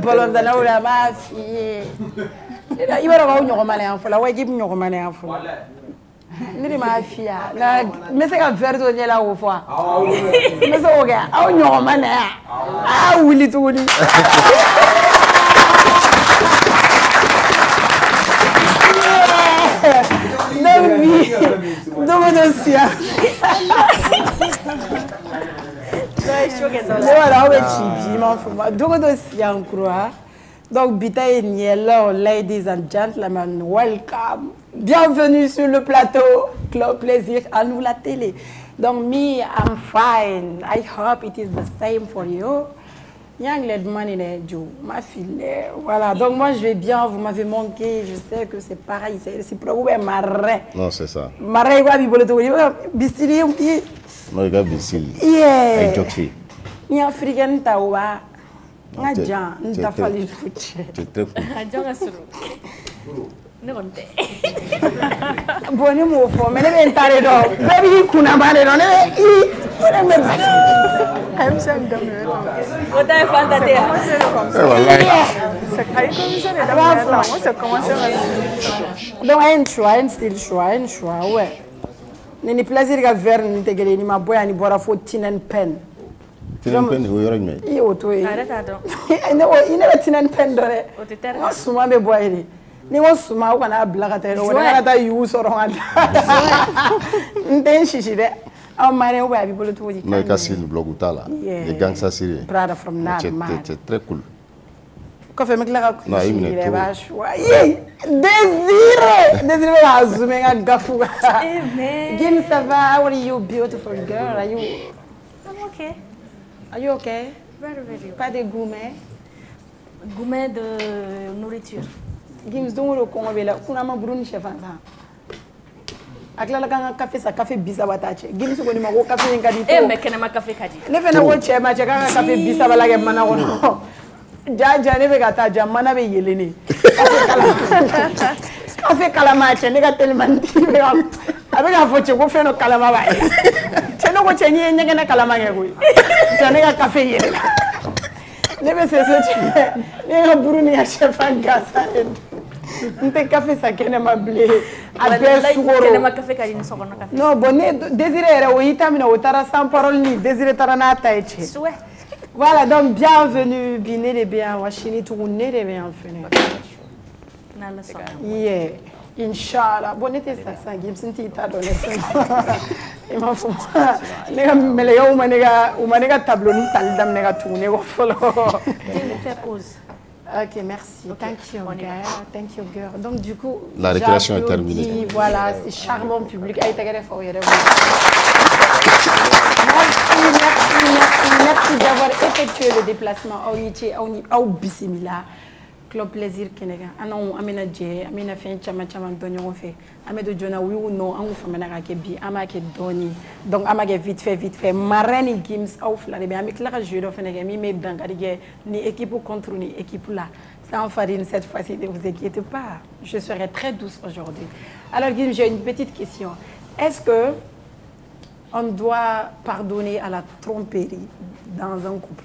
bolon da laura ma fi ibara ba unyo mane anfo la waji unyo mane anfo ni ma fi ya na me se ka verdo nyela wo fo me se oga a unyo mane a wuli to wuli Donc, ladies and gentlemen, welcome. Bienvenue sur le plateau. Club Plaisir à nous la télé. Donc, me, I'm fine. I hope it is the same for you. Young led money, ma fille. Voilà, donc moi je vais bien, vous m'avez manqué, je sais que c'est pareil, c'est pour vous marin. Non, c'est ça. Marin, quoi, bistili, un petit. Non, il y a bistili. Yeah. Avec Joxy. Ni africain, tawa. Nadjan, n'ta fallu foutre. C'est très cool. Nadjan a suru. Non, bon, ni mo fo, mais ne ben tare do. Baby kuna bare do ne. I'm saying what I found that day. Donc un choix, ouais. Ni plaisir ga ver ni tegele ni maboya ni bora fo tinen pen. Tinen pen wo yoro me. Iyo to yi. Arrête donc. Ine ba tinen pen dore. O te terre. Suma be boy ni. Ni wo suma ko na blaga te ro na ta yu so ro ngada. Nten shishi de. Oh, my God, mais Cassil, le blog Outala, les gangs syriens. Brother from Nad, c'est très cool. Quand fait la non, il est Désiré la zooming à Gafou. Gim, ça va? How are you, beautiful girl? Are you? I'm okay. Are you okay? Very, very okay. Pas de gourmet? Gourmet de nourriture. Gim, donc le con avec la kunama brune chef en ça. Akla kanga café sa café bisa batache gini so ko ni mako café ngadi to mais kenema café kadi ne fena wo chema che kanga café bisa balage mana wono jaja ne be gata jamana be yelene café kalama che ne ga telmanti be abega fo che ko feno kalama ba che no ko che ni nyenge na kalama ngego che ne ga café yele ne be se che ne ga buruni ya chef angasa Nte café ça kenema blé avec soukoro kenema café kadi ni sokono café non bon désiré era oyita mina otara sans parole ni désiré tarana taïche souhait voilà donc bienvenue biné les bien washini tourne les bien fini na la son yeah inshallah bon était ça gim senti ta donné et ma fou nega mele yo umanega tableau ni taldam nega tourner wo folo je fais pause. Ok, merci. Okay. Thank you, girl. Donc, du coup, la récréation est terminée. Voilà, c'est charmant public. Merci d'avoir effectué le déplacement au Bismillah. Club Plaisir Kenega. Anon amena je, amena fin chama donyo fait. Amedo jona oui ou non, on famena ka bi, amake doni. Donc amake vite fait. Marani Gims auf la be amik la jeu do fenega mi me dangarige ni équipe contre ni équipe là. Sans farine cette fois-ci, ne vous inquiétez pas. Je serai très douce aujourd'hui. Alors Gims, j'ai une petite question. Est-ce que on doit pardonner à la tromperie dans un couple?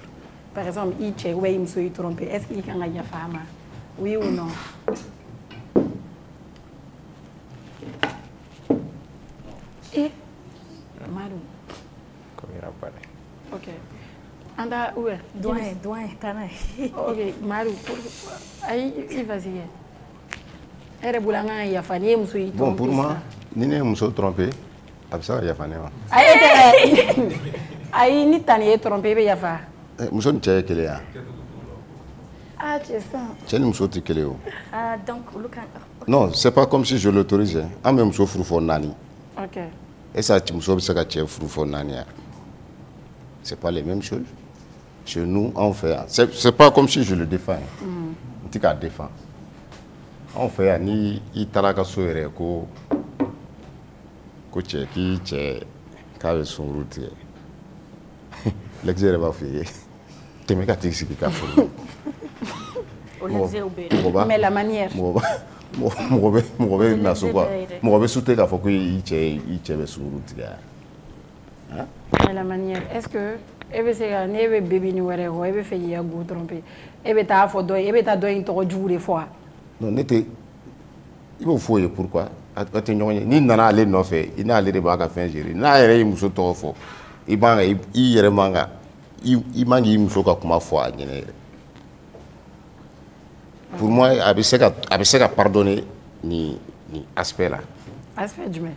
Par exemple, il ou il me trompé. Est-ce qu'il y a une femme? Oui ou non? Et Marou. Ok. Anda où est? Douane, tana. Ok, Marou. Aïe, vas-y. Elle boulanga ya fani muso yi trompé. Bon pour moi, ni ne muso trompé, absa ya fani wa. Aïe, ni tani trompé be ya fa. Muso ni tcheye kele ya. Ah, c'est ça. Tcheye ni muso ti kele yo. Ah, donc, non, c'est pas comme si je l'autorisais. Ah, mais muso frufo nani. Ok. Et ça, muso bisa ka tcheye frufo nani ya. C'est pas les mêmes choses. Chez nous, on fait. C'est pas comme si je le défends. On dit qu'à défendre. On fait ni italaka soere ko tcheye ki tcheye kawe son route. L'exercice va faire. Tu me dis que tu as fait. Mais la manière. Mais la manière. Est-ce que e bɛ se ka ne bɛ bébé ni wɛrɛ kɔ e bɛ fɛ k'i ka go tromper e bɛ taa fɔ dɔ ye e bɛ taa dɔ in tɔgɔ jugu de fɔ wa non ne tɛ i b'o fɔ o ye pourquoi a tɛ ɲɔgɔn ye n'i nana ale nɔfɛ i n'ale de b'a ka fɛn gérer n'a yɛrɛ ye muso tɔgɔ fɔ i man ka i yɛrɛ man ka i man k'i muso ka kuma fɔ a ɲɛna yɛrɛ pour moi a bɛ se ka pardonner ni aspect la aspect jumɛn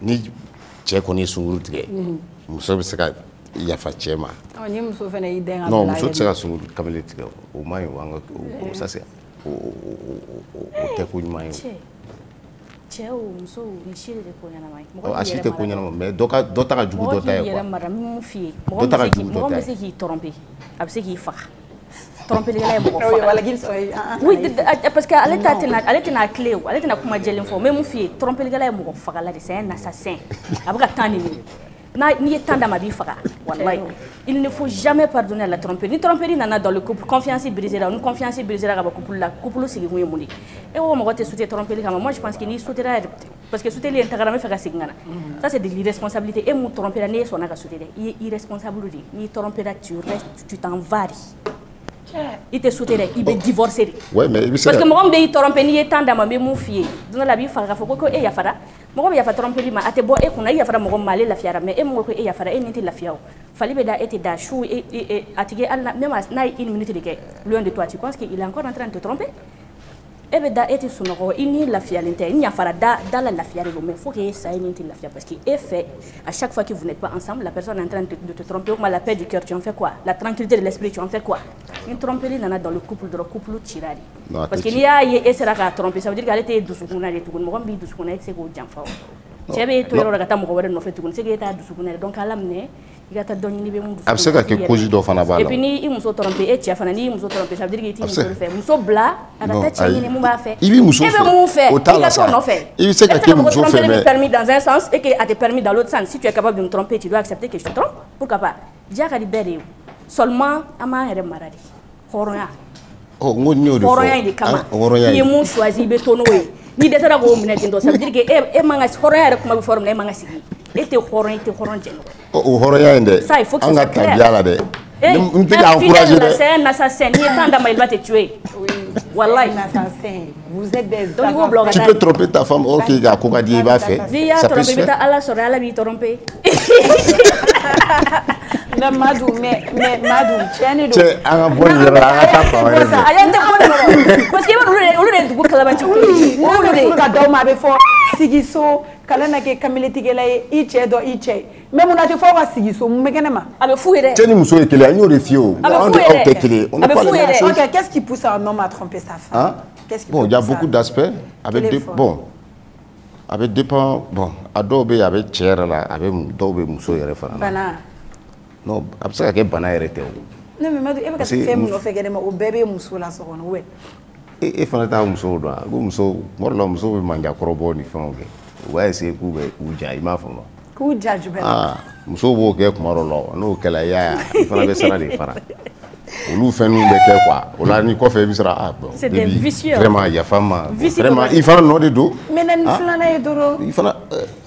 ni cɛ kɔni ye sunkuru tigɛ muso bɛ se ka yafa cɛ ma ni muso fana y'i den ka non muso tɛ se ka sunkuru kamalen tigɛ o man ɲi o ça c'est o tɛ ko ɲuman ye cɛ o muso ni si de ko ɲɛnama ye a si tɛ ko ɲɛnama mais dɔ ta ka jugu dɔ ta ye quoi mɔgɔ k'i yɛrɛ mara min f'i ye mɔgɔ bɛ se k'i tromper a bɛ se k'i faga trompelikɛla ye mɔgɔ faga oui parce que ale tɛna clé o ale tɛna kuma jɛlen fɔ mais mun f'i ye trompelikɛla ye mɔgɔ fagala de c'est un assassin a bɛ ka temps de ɲini n'i ye temps d'a ma a b'i faga wallahi il ne faut jamais pardonner à la tromperie ni tromperie nana dans le couple confiance brisera ni confiance brisera ka bɔ couple sigi kun ye mun de e ko mɔgɔ tɛ sauter tromperie kama moi je pense que ni sautera parce que sauter li tagara me fɛ ka segin kana ça c'est de l'irresponsabilité e mun trompera ne sɔnna ka sauter dɛ i est irresponsable de ni trompera tu t'en vas i tɛ sauter dɛ i bɛ divorcer de parce que mɔgɔ min bɛ i tromper n'i ye temps d'a ma n bɛ mun f'i ye don dɔ la a b'i faga k'a fɔ ko e yafara mɔgɔ bɛ yafa tromperie ma a tɛ bɔ e kunna i yafara mɔgɔ ma ale lafiyara mais e mun ko e yafara e ni tɛ lafiya o fali bɛ da e tɛ da su a tigi hali même n'a ye 1 minute de kɛ loin de toi tu penses qu'il est encore en train de te tromper e bɛ da e tɛ sunɔgɔ i ni lafiyalen tɛ i yafara da la lafiya de don mais faut que e sa e ni tɛ lafiya parce que e fait à chaque fois que vous n'êtes pas ensemble la personne est en train de te tromper ou la paix du cœur tu en fais quoi la tranquillité de l'esprit tu en fais quoi une tromperie nana dans le couple dɔrɔn couple cira de parce que n'i y'a ye e sera k'a tromper ça veut dire que ale tɛ dusukun de tuguni mɔgɔ min b'i dusukun na e tɛ se k'o janfa o cɛ bɛ to yɔrɔ la ka taa mɔgɔ wɛrɛ nɔfɛ tuguni se k'e t'a dusukun na donc ala minɛ i ka taa dɔn ɲini bɛ mun dusukun a bɛ se ka kɛ cause dɔ fana b'a la et puis ni i muso tromper e cɛ fana n'i y'i muso tromper ça veut dire que i t'i muso fɛ muso bila a ka taa cɛ ɲini mun b'a fɛ i b'i muso fɛ e bɛ mun fɛ o t'a la sa i ka t'o nɔfɛ i bɛ se ka kɛ muso fɛ mais permis dans un sens et que a te permis dans l'autre sens si tu es capable de me tromper tu dois accepter que je te trompe pourquoi pas diya ka di bɛɛ de ye seulement an b'an yɛrɛ mara de hɔrɔnya hɔrɔnya in de kama i ye mun choisi i bɛ to n'o ye ni dɛsɛra k'o minɛ ten tɔ ça veut dire que e man ka hɔrɔnya yɛrɛ kuma bɛ fɔ yɔrɔ min na e man ka sigi e tɛ hɔrɔn i tɛ hɔrɔn jɛn o hɔrɔnya in dɛ an ka tabiya la dɛ n tɛ k'a encourager dɛ c'est un assassin n'i ye temps d'a ma il va te tuer wallahi vous êtes des tu peux tromper ta femme ok a ko ka di i b'a fɛ n'i y'a tromper i bɛ taa ala sɔrɔ ala b'i tromper mais Madu tiɲɛ de don cɛ an ka bɔ nin yɔrɔ la an ka taa fan wɛrɛ fɛ a y'an tɛ bɔ nin yɔrɔ parce que olu de ye dugu kalabanci olu de ka d'aw ma a bɛ fɔ sigiso kana na kɛ kamaletigɛla ye i cɛ dɔ i cɛ mais mun na tɛ fɔ ka sigiso mun bɛ kɛnɛ ma a bɛ f'u ye dɛ cɛ ni muso ye kelen an y'o de f'i ye o anw de aw tɛ kelen a bɛ f'u ye dɛ ok qu'est-ce qui pousse un homme à tromper sa femme bon il y a beaucoup d'aspects a bɛ dépend bon a dɔw bɛ yen a bɛ cɛ yɛrɛ la a bɛ dɔw bɛ muso yɛrɛ fana na bana non a bɛ se ka kɛ bana yɛrɛ tɛ o ne mais Madu e bɛ ka fɛn min nɔfɛ kɛnɛ ma o bɛɛ bɛ muso la so kɔnɔ ouais e fana t'a muso dɔn ko muso tuma dɔ la muso bɛ manjakɔrɔ bɔ ni fɛnw kɛ u b'a essayer k'u bɛ u ja i m'a faamu k'u ja jumɛn na muso b'o kɛ tuma dɔ la n'o kɛla i y'a ye i fana bɛ sara de fara olu fɛn ninnu bɛ kɛ quoi o la ni kɔfɛ i bɛ sara bon vraiment yafa ma vraiment i fana nɔ de don mais na ni filanan ye dɔrɔn i fana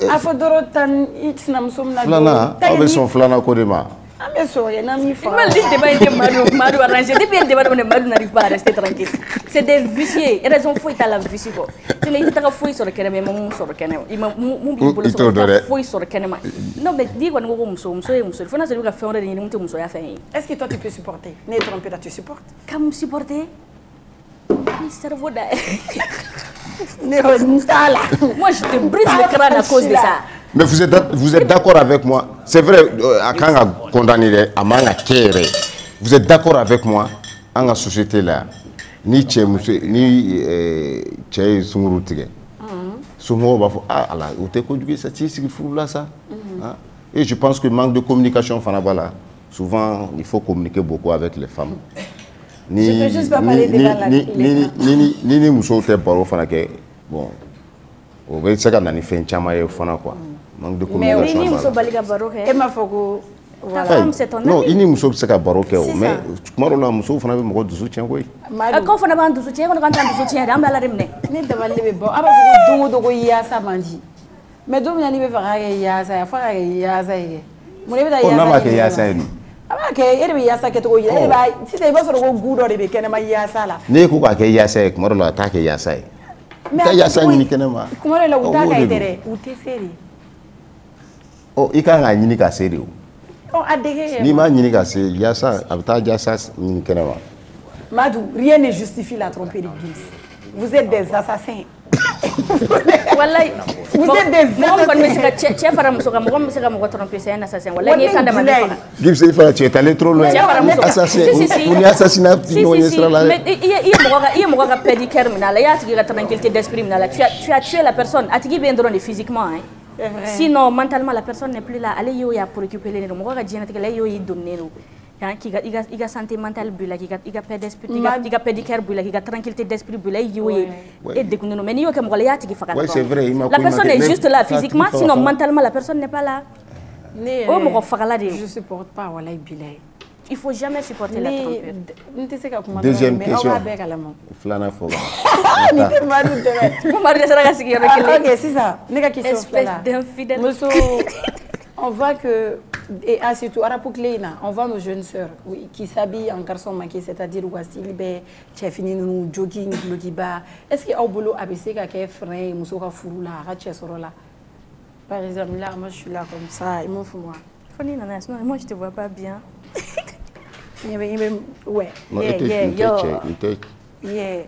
a fɔ dɔrɔn tan i sinamuso min na filanan aw bɛ sɔn filanan ko de ma an bɛ sɔn yɛrɛ n'an m'i faga le débat était Madu arrangé depuis le débat de Madu n'arrive pas à rester tranquille c'est des vicieux raison foyi t'a la vici kɔ sinon i tɛ taga foyi sɔrɔ kɛnɛ ma i ma mun sɔrɔ kɛnɛ ma i ma mun b'i bolo sɔrɔ i tɛ foyi sɔrɔ kɛnɛ ma non mais n'i kɔni ko ko muso ye muso ye fo n'a sɔrɔ i bɛ ka fɛn wɛrɛ de ɲini mun tɛ musoya fɛn ye est-ce que toi tu peux supporter ne ye trompé là tu supportes ka mun supporter ni cerveau da ne t'a la moi je te brise le crâne à cause de ça. Mais vous êtes d'accord avec moi? C'est vrai, quand on a condamné à manga kéré, vous êtes d'accord avec moi? En la société là, ni tché ni tché sunguru tige. Sunguru va faire ah là, où t'es conduit ça tché c'est fou là ça. Et je pense que manque de communication fanabala. Souvent il faut communiquer beaucoup avec les femmes. Je peux juste pas parler de ni muso te baro fana ke bon. O bɛ se ka na ni fɛn caman ye fana quoi. Manque de communication. Mais ni muso bali ka baro kɛ. E m'a fɔ ko ta femme c'est ton ami. Non, i ni muso bɛ se ka baro kɛ o mais tuma dɔw la muso fana bɛ mɔgɔ dusu tiɲɛ koyi. K'aw fana b'an dusu tiɲɛ, e fana k'an t'an dusu tiɲɛ de, an bɛ Ala de minɛ. Ne dabali de bɛ bɔ, a b'a fɔ ko don o don ko yaasa man di. Mais don min na n'i bɛ fɛ k'a kɛ yaasa ye, fo k'a kɛ yaasa ye. Mun de bɛ taa yaasa ye? N'a ma kɛ yaasa ye dun? ok e be yasa ke to yi e ba si te ba so ko gudo de be kenema yasa la ne ko ka ke yasa e kuma la ta ke yasa e ta yasa ni kenema kuma la uta ka itere ute seri oh i ka nga nyini ka seri o oh adege ni ma nyini ka se yasa abta yasa ni kenema Madou, rien ne justifie la tromperie de Gims. Vous êtes des assassins. Wallahi vous êtes des assassins. Chef Aramuso, moi tromper, c'est un assassin. Wallahi, il est en Gims, il faut tu es allé trop loin. Assassin. Pour un assassinat, il mais il y a moi pédi criminel, il y a qui tranquillité d'esprit criminel. Tu as tué la personne, atigi bien drôle physiquement hein. Sinon mentalement la personne n'est plus là. Allez yo ya pour récupérer les moi ga djena tigala yo yi donner qui a santé mentale bula qui a perdre d'esprit qui a perdre cœur bula qui a tranquillité d'esprit bula yo et de nous mais yo que moi ya tigi fakata. Oui, c'est vrai, la personne est juste là physiquement sinon mentalement la personne n'est pas là. Oh mo fakala de. Je supporte pas wallahi bilay. Il faut jamais supporter la tromperie. Deuxième question. Flana Foga. Ok, c'est ça. Espèce d'infidèle. On voit que, et surtout, on voit nos jeunes sœurs qui s'habillent en garçon manqué, c'est-à-dire où tu as fini nous jogging, blogiba. Est-ce qu'il y a un boulot à baisser qu'à frein, moussora fourou là, là. Par exemple, là, moi je suis là comme ça, ils m'en font moi. Fanny, moi je te vois pas bien. Ouais. Yeah.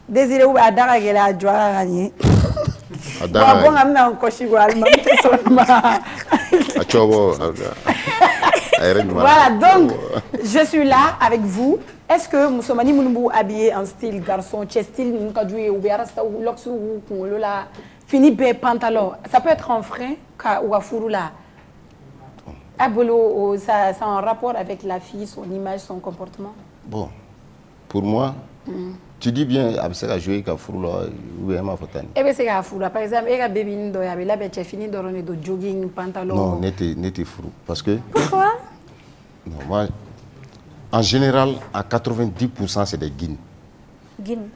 Désiré ou Adara qui a joué à gagner. Voilà, donc je suis là avec vous. Est-ce que Moussoumani Mounbou habillé en style garçon, style Nkadoué ou Biarasta ou Loxou ou Lola, fini bé pantalon, ça peut être en frein ou à Fouroula. Abolo, ça a un rapport avec la fille, son image, son comportement? Bon, pour moi, tu dis bien, c'est à jouer qu'à Fouroula ou bien à Fotani. Eh bien, c'est à Fouroula. Par exemple, il y a un bébé qui a fini de donner de jogging, pantalon. Non, n'était Fourou. Parce que. Pourquoi? Non, moi, en général, à 90%, c'est des guines. Guines.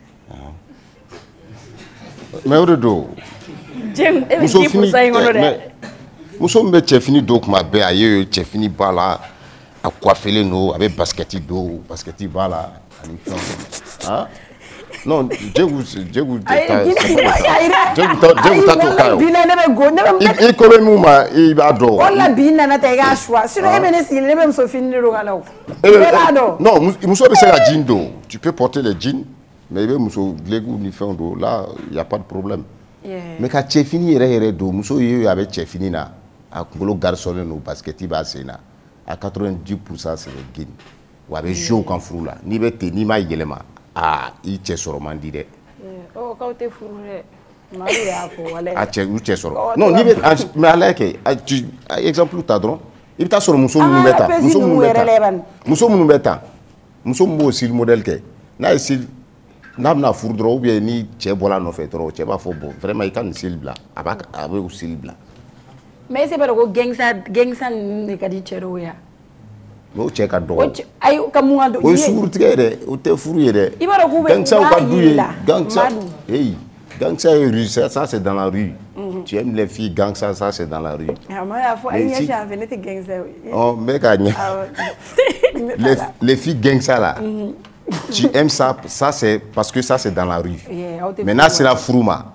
Mais au redo. J'aime 10%. Nous sommes fini donc ma bé ailleurs, tu fini par là à coiffer les nos avec basket d'eau, basket bala, hein? Non, je vous il connaît moi, il adore. On l'a bien na tega choix. Sinon même si les mêmes sont finis le galo. Non, nous sommes c'est la jean d'eau. Tu peux porter les jeans, mais nous sommes les goûts ni fin d'eau là, il y a pas de problème. Mais quand tu fini d'eau, nous sommes avec tu fini là. À Kolo garçon no basket ba sena à 90% c'est les guines ou avec jour quand frou là ni bete ni ma yelema ah il tche soro mandi de oh quand tu frou mari ya fo wala ah tche soro non ni mais alake exemple ta dron il ta soro muso mu beta muso mu beta muso mu aussi le modèle ke na ici na frou dro ou bien ni tche bola no fait trop tche ba fo bon vraiment il kan sil bla avec aussi bla. Mais c'est pas le gangsta ne kadi chero ya. No check ado. Ay kamunga do. O suru tigere, o te furu yere. Ibara ko be gangsta ka douye, gangsta. Hey, gangsta rue ça c'est dans la rue. Tu aimes les filles gangsta ça c'est dans la rue. Ah moi la fois il y a venu te gangsta. Oh mais gagné. Les filles gangsta là. Tu aimes ça c'est parce que ça c'est dans la rue. Maintenant c'est la frouma.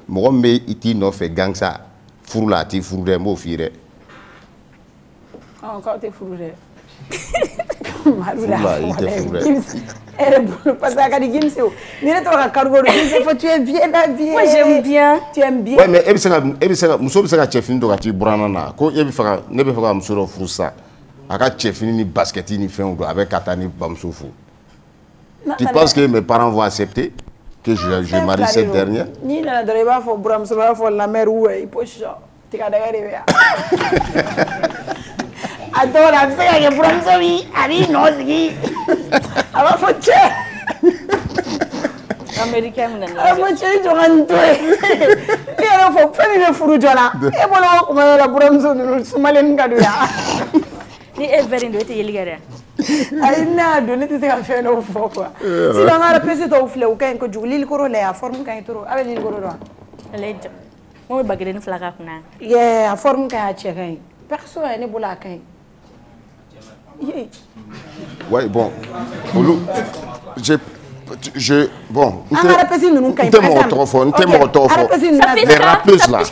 Moi mais iti no fait gangsta. Furu la ti furu de mo fire. Ah quand tu furu de. Marula il te furu de. Elle bon parce que di Gims yo. Ni ne toi cargo de Gims faut tu es bien habillé. Moi j'aime bien. Tu aimes bien. Ouais mais ebisaka muso bisaka chefini do ka ti brana na. Ko ebi faka ne be faka muso ro furu sa. Aka chefini ni basket ni fin do avec katani bamso fou. Tu penses que mes parents vont accepter? Que je marie cette dernière. Ni na driver for Bramso for la mère ou il poche. Tu as derrière ya. Attends la fille que Bramso vi, ari no ski. Aba foche. Américain mon ami. Aba foche jogan to. Et alors faut faire une furu jola. Et voilà comment la Bramso no sumalen gadu ya. Ni everin do te yeligare. Ay na do ne te ka fe no fo quoi. Si dans la pese to fle o kan ko jugli ko le a forme kan to aba li ko do. Lejo. Mo bagere ni flaka kuna. Yeah, a forme kan a che kan. Perso ne bula kan. Ouais, bon. Bon. Les rappeuses là.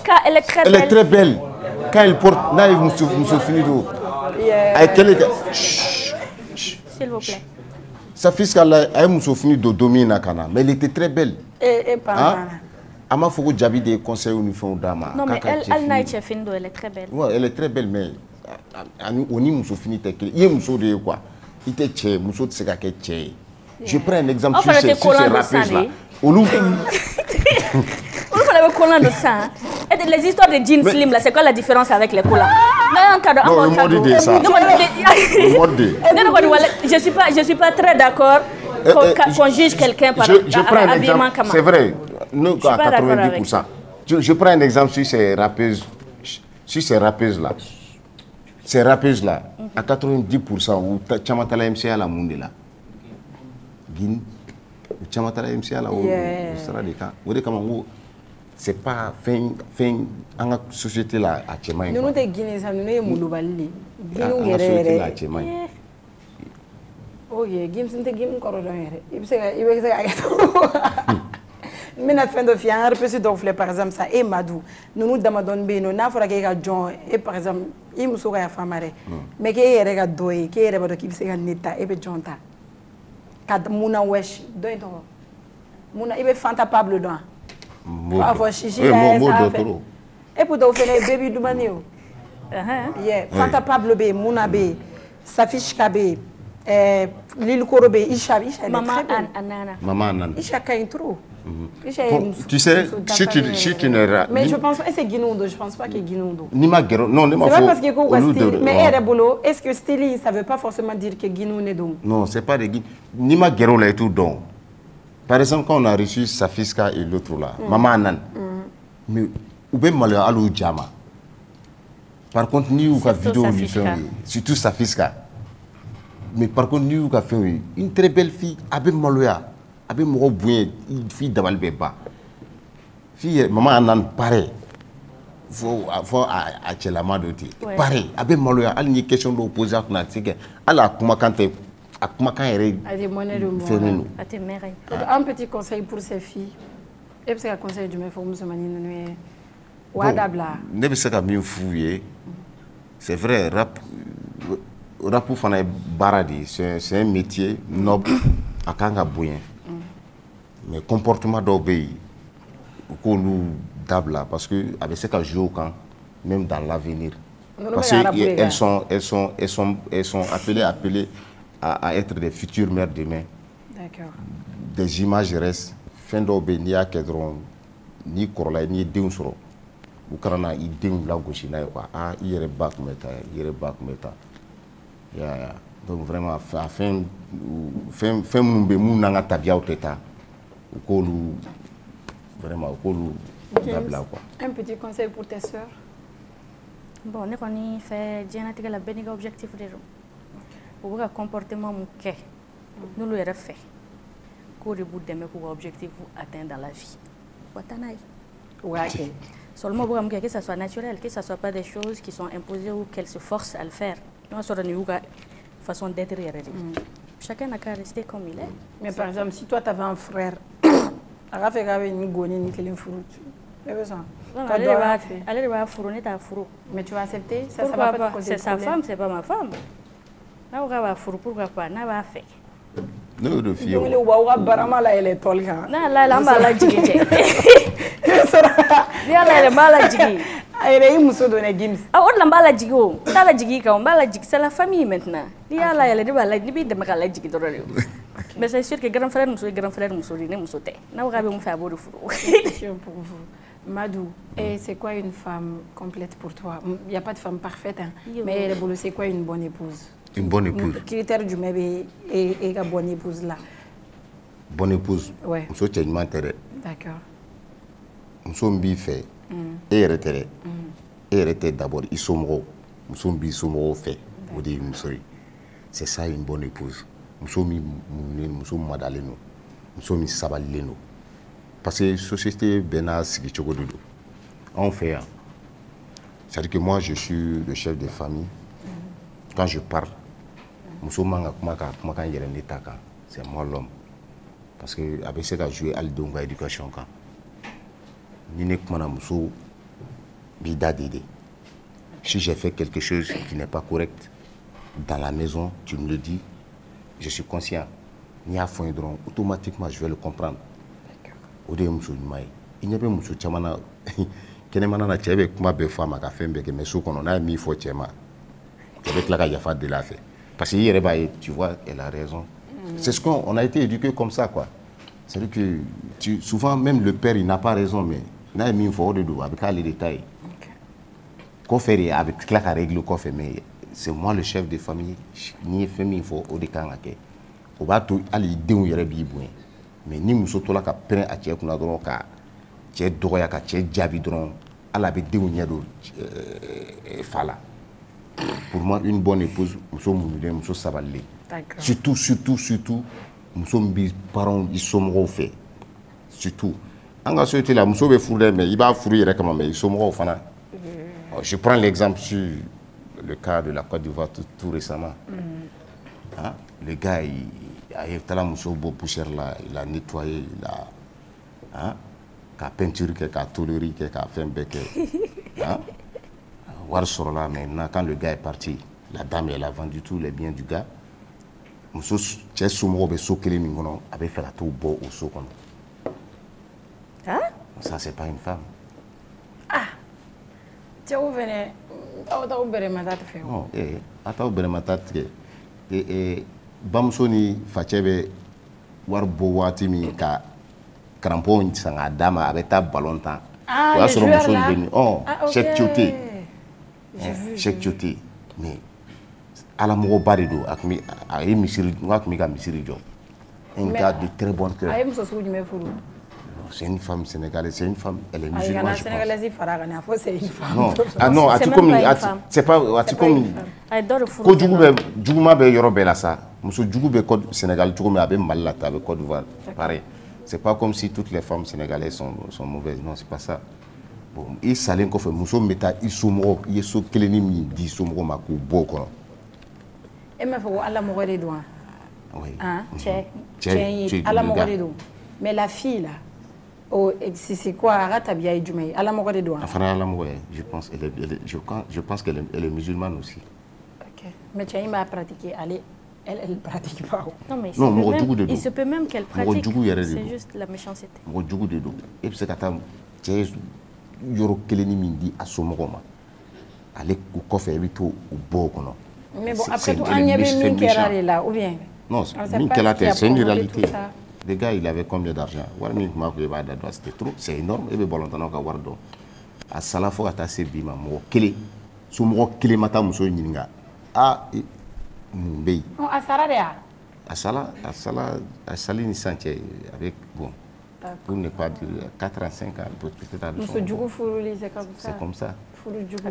Elle est très belle. Quand elle porte, là, il me finit d'eau. S'il vous plaît. Sa fille, elle a fini de dominer, mais elle était très belle. Et pas. Elle m'a fait que j'avais des conseils au niveau de Dama. Non, mais elle n'a pas fini, elle est très belle. Oui, elle est très belle, mais on y a fini. Il y a un quoi. Il était tché, Mousso de Segake tché. Je prends un exemple sur ces rappeuses-là. Les histoires de jeans slim, c'est quoi la différence avec les collants? Je suis pas très d'accord qu'on juge quelqu'un par habillement. C'est vrai, nous à 90%. Je prends un exemple sur ces rappeuses. Là. Ces rappeuses-là, à 90%, où Chamatala MCA la monde là. Chamatala MCA la sera des cas. C'est pas fin en société là à Tchemaï. Nous sommes Guinéens, nous sommes Mouloubali. Nous sommes à Tchemaï. Ok, Gims n'était Gims Corodon. Il mais fin de fier, par exemple, ça et Madou. Nous demandons bien, nous avons fait John et par exemple, il me serait affamé. Mais qui est rega doy, qui est rega qui s'est neta et Jonta. Kad Mouna Wesh, doy to. Mouna, il est fantapable dans. Et pour te faire baby du manio. Yeah, fantapable bé, Mouna bé, Safishka bé, Lil Korobe, Isha, Maman Anana. Maman Anana. Isha Kaintro. Tu sais, si tu n'es pas... Mais je pense pas, c'est Guinoundo, je pense pas qu'il y ait Guinoundo. Non, c'est pas parce qu'il y a style, mais est-ce que style, ça veut pas forcément dire que Guinou n'est donc? Non, c'est pas des Guinou. Nima Guéron là et tout donc. Par exemple, quand on a reçu Safiska et l'autre là, Maman Anan, mais où bien mal à l'eau Jama. Par contre, ni où vidéo surtout Safiska. Mais par contre, ni où fait une très belle fille, Abé Maloya. Avec mon bouin, une fille d'Aval Beba. Fille, maman Anan, pareil. Faut à Tchelama de ti. Pareil. Avec Maloya, elle n'y a question d'opposer à la Kumakante, à Kumakan un petit conseil pour ces filles. Et c'est un conseil du méfort, nous sommes c'est vrai, rap pour faire baradi, c'est un métier noble à Kanga Bouyen. Mais comportement d'obéir, qu'on nous d'abla parce que avec ce qu'elles jouent au camp, même dans l'avenir, parce qu'elles sont appelées à être des futures mères demain. D'accord. Des images restent fin d'obéir ni à Kedron ni Corla ni Deunsro. Ou Karana i Deun la gauche na quoi ah il est back meta donc vraiment fin mun be mun nanga tabia oteta. Vraiment, un petit conseil pour tes soeurs? Bon, on fait un bénéfice objectif de jour. Pour le comportement que nous le fait, pour le bout de mes objectifs atteindre dans la vie. Ouais. Seulement pour que ça soit naturel, que ça soit pas des choses qui sont imposées ou qu'elles se forcent à le faire. Nous avons une façon d'être réalisée. Chacun n'a qu'à rester comme il est. Mais par exemple, si toi tu avais un frère, mais tu vas accepter ça, ça va pas te causer c'est sa femme, c'est pas ma femme. Pourquoi pas? N'a pas fait. Non, de fille. Elle est tolga. Non, là, elle m'a la jigé. Elle m'a la jigé. Elle est muso de Gims. Ah, on l'a la jigo. T'as la jigé quand on la jig, c'est la famille maintenant. Il y a là, elle est la limite de ma la jig. Mais c'est sûr que grand frère nous sautait. N'a pas me faire beau de fourreau. Pour vous. Madou, et c'est quoi une femme complète pour toi? Il n'y a pas de femme parfaite, hein, mais c'est quoi une bonne épouse? Une bonne épouse. Critère du bébé et la bonne épouse là. Bonne épouse. Oui. Nous sommes d'accord. Nous sommes bien faits. Et arrêter d'abord. Ils sont morts. Nous sommes bien faits. C'est ça une bonne épouse. Nous sommes madaleno. Nous sommes sabaleno. Parce que la société Bena Sigichogododo. On fait. C'est-à-dire que moi, je suis le chef de famille. Quand je parle, c'est moi l'homme. Parce que avec ce qu'a joué à l'éducation, si j'ai fait quelque chose qui n'est pas correct dans la maison, tu me le dis, je suis conscient. Automatiquement, je vais le comprendre. Il n'y a pas de chamana. Kenemana tchebe kuma be fama ka fembe ke meso kono na mi fo chema. Avec la gafa de la fait. Parce que tu vois, elle a raison. C'est ce qu'on a été éduqué comme ça quoi. C'est-à-dire que souvent même le père il n'a pas raison mais na mi fo de do avec les détails. Qu'on fait avec la règle qu'on fait mais c'est moi le chef de famille ni famille fo au de kangake. O ba to ali deun yere bi bu. Mais ni muso to la ka pren a tie kuna dron ka tie doya ka tie jabi dron ala be deun yedo fala. Pour moi une bonne épouse muso munde muso sabalé. Surtout muso mbi parents ils sont mo fait. Surtout anga société la muso be fourder mais il va fourrir yere kama mais ils sont mo fana. Je prends l'exemple sur le cas de la Côte d'Ivoire tout récemment. Hein? Le gars il a poussière là, il a nettoyé, il a peinture, il a toléré, il a fait un bec. Maintenant, quand le gars est parti, la dame elle a vendu tous les biens du gars. Avait fait la tour beau au saut. Ça, c'est pas une femme. Ah! Tu as ouvert Bamsoni Fachebe Warbo Watimi ka crampon sanga dama avec ta ballon temps. Ah, sur le venu. Oh, check tuté. Check tuté. Mais à la moro barido akmi ay misiri ngakmi ka misiri jo. Un gars de très bonne cœur. C'est une femme sénégalaise, c'est une femme, elle est musulmane. C'est une femme. Non, ah non, c'est pas comme Djouguma be yoro bela ça. Muso Djougou be code Sénégal Djougou be Malata be Côte d'Ivoire. Pareil. C'est pas comme si toutes les femmes sénégalaises sont mauvaises. Non, c'est pas ça. Bon, il salin ko fe muso meta isumo yeso keleni mi di sumo mako boko. Et ma faut alla mo de doigt. Oui. Hein? Check. Alla mo de doigt. Mais la fille là oh, c'est quoi Aratabia et Djoumé à la mort des doigts. Je pense qu'elle est musulmane aussi. Ok. Mais tu as pratiqué, elle pratique pas. Non, mais il se peut même qu'elle pratique. C'est juste la méchanceté. Et puis c'est quand tu yoro keleni mindi à son moment. Allez au coffre et tout au beau. Mais bon, après tout, on y avait mis qu'elle là, ou bien? Non, c'est une réalité. Le gars, il avait combien d'argent? C'était trop, c'est énorme. Et bien, bolontaire, on va voir. À Salafo, à Tassebima, mon kélé. Sous mon kélé, mata, mon soin, ninga. Ah, mbey. Non, à Saradea. À Saline Santier, avec, bon, pour ne pas dire 4 à 5 ans, peut-être à Monsieur Djougou Fourouli, c'est comme ça. C'est comme ça. Fourou Djougou.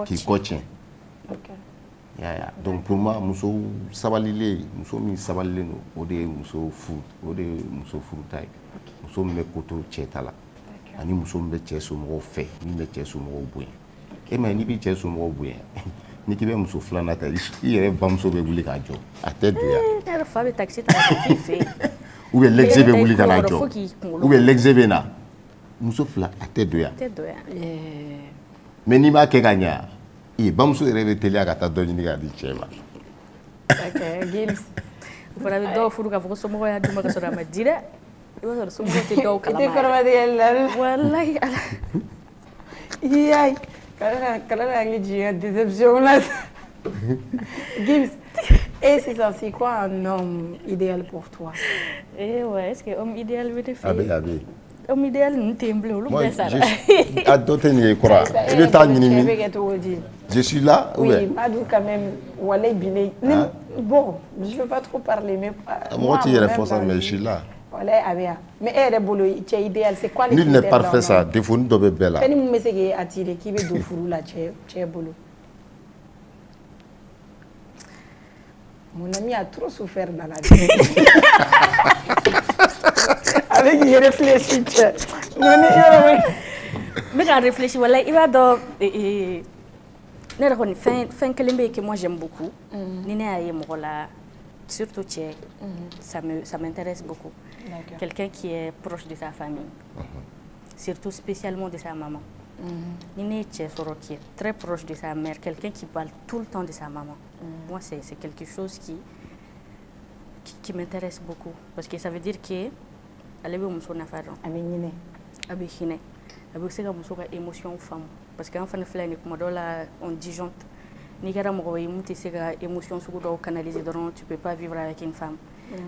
Qui coach. Ok. Donc pour moi, muso sabalile, muso mi sabalile no, ode muso furu tai, muso me koto chetala, ani muso me cheso mo fe, ni me cheso mo boye. E ma ni bi cheso mo boye. Ni kibe muso flana ta, ire bamso be buli ka jo. Ate de ya. Era fa be taxi ta fi. Ou be l'exe be buli ka na jo. Ou be l'exe be na. Muso fla ate de ya. Ate de ya. Mais ni ma ke ganya. Et bamso rêve télé à ta donne ni à dichema. Ok, Gims. Voilà, do furu ka foko somo ya duma ka sora ma dire. Iwa sora somo te do kala. Te korma de yalla. Wallahi. Yay. Kala ngi ji déception là. Gims. Et c'est quoi un homme idéal pour toi? Eh ouais, est-ce que homme idéal veut te faire? Abe. Homme idéal n'temble lu moi, ça. À d'autres ni quoi. Je suis là. Oui, Madou quand même Walé Biné. Bon, je veux pas trop parler mais moi tu es responsable mais je suis là. Walé Abia. Mais elle boulot, tu es idéal, c'est quoi les nul n'est parfait ça, défaut nous doit belle là. Fais nous message attiré qui veut do furu là tu es boulot. Mon ami a trop souffert dans la vie. Avec il réfléchit. Mais quand réfléchit, voilà, il va dans que moi j'aime beaucoup. Surtout ça m'intéresse beaucoup. Quelqu'un qui est proche de sa famille, surtout spécialement de sa maman. Nini qui est très proche de sa mère, quelqu'un qui parle tout le temps de sa maman. Moi, c'est quelque chose qui m'intéresse beaucoup. Parce que ça veut dire que elle est une émotion femme. Parce qu'en fin de on disjoncte. Émotion canalisée, tu ne peux pas vivre avec une femme.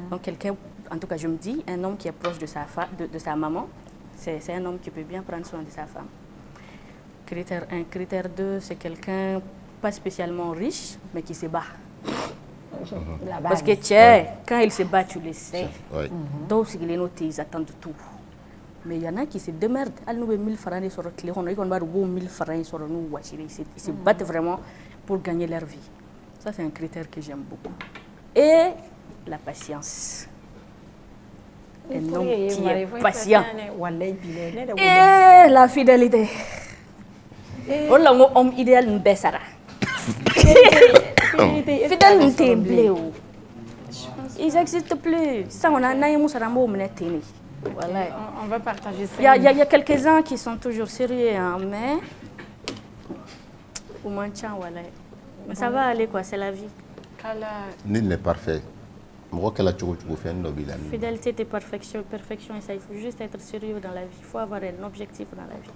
Donc quelqu'un, en tout cas je me dis, un homme qui est proche de sa maman, c'est un homme qui peut bien prendre soin de sa femme. Critère 1. Critère 2, c'est quelqu'un pas spécialement riche, mais qui se bat. Parce que quand il se bat, tu le sais. Donc ils attendent tout. Mais il y en a qui se démerdent. Ils ont 1000 francs sur le clé, ils ont 1000 francs sur nous. Ils se battent vraiment pour gagner leur vie. Ça, c'est un critère que j'aime beaucoup. Et la patience. Un homme qui est patient. Et la fidélité. Oh là, mon homme idéal, nous baissera. Fidélité, bléo. Ils n'existent plus. Ça, on a un on va partager ça. Il y a quelques-uns qui sont toujours sérieux, hein, mais ça va aller, quoi, c'est la vie. Nul n'est parfait. Fidélité et perfection, et ça, il faut juste être sérieux dans la vie. Il faut avoir un objectif dans la vie.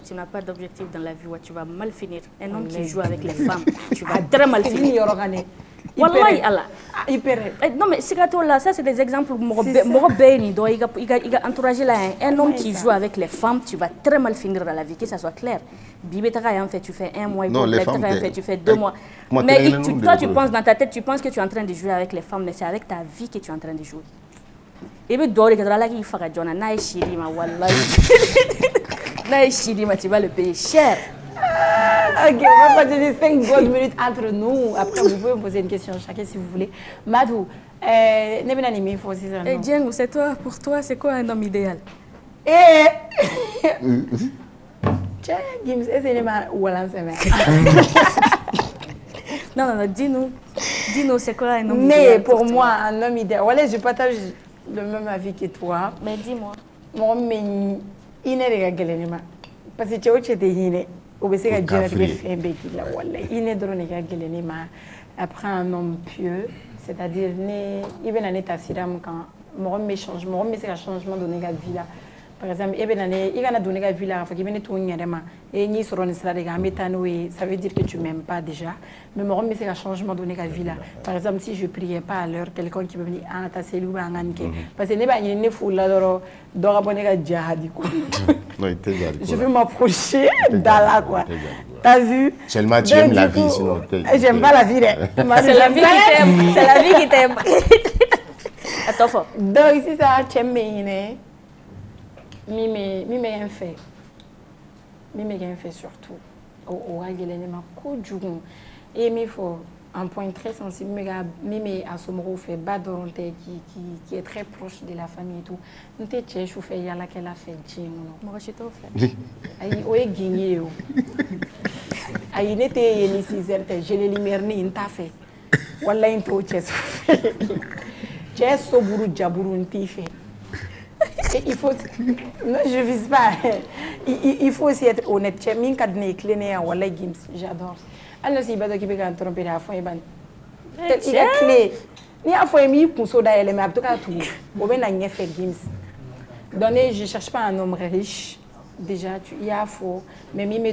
Tu n'as pas d'objectif dans la vie, tu vas mal finir. Un homme qui joue avec les femmes, tu vas très mal finir. Wallahi Allah. Non mais c'est là, ça c'est des exemples. Il a entouragé là un homme qui joue avec les femmes, tu vas très mal finir dans la vie, que ça soit clair. Bibetaka en fait tu fais 1 mois, tu fais 2 mois. Mais toi tu penses dans ta tête, tu penses que tu es en train de jouer avec les femmes, mais c'est avec ta vie que tu es en train de jouer. Et puis dehors il là qui fera John na shirima wallahi. Na shirima tu vas le payer cher. Ok, on va passer 5 bonnes minutes entre nous. Après, vous pouvez me poser une question chacun si vous voulez. Madou, Dieng, c'est toi, pour toi, c'est quoi un homme idéal? Non, dis-nous, c'est quoi un homme idéal? Mais pour moi, un homme idéal, voilà, je partage le même avis que toi. Mais dis-moi. Moi, il n'est pas parce que tu es au baiser à dire que fait un béquille là, voilà. Il n'est drôle n'est pas après un homme pieux, c'est-à-dire il vient en état siram quand moi me change, moi me c'est un changement de vie là. Par exemple, il va na donner la vie là, faut qu'il vienne tout nyerema et ni sur on sera déjà métanoé, ça veut dire que tu m'aimes pas déjà. Mais moi me c'est un changement de vie là. Par exemple, si je priais pas à l'heure, quelqu'un qui me dit ah ta cellule va nganke parce que ne ba ni fou là do abonner à jihadi quoi. Je vais m'approcher d'Allah quoi. T'as vu? Seulement tu aimes la vie sinon. J'aime pas la vie. C'est la vie qui t'aime. C'est la vie qui t'aime. Attends fort. Donc ici ça t'aime mais Mimi un fait. Mimi un fait surtout. Au Raguelenema, Koudjoum. Et il faut un point très sensible. Mimi a son mot fait Badoronte qui est très proche de la famille et tout. Nous t'es tchèche ou fait yala qu'elle a fait djinn. Moi je t'en fais. Aïe, oye guigné. Aïe, n'était ni cisère, je l'ai limerné, il t'a fait. Voilà une trop tchèche. Tchèche soburu djabourou fait. Il faut, non, je vise pas. Il faut aussi être honnête. J'adore. Alors, si il y a un trompé à fond, il y a clé. Il y a un pour ça, il y a tout. Donc, je ne cherche pas un homme riche. Déjà, il y a faux. Mais il y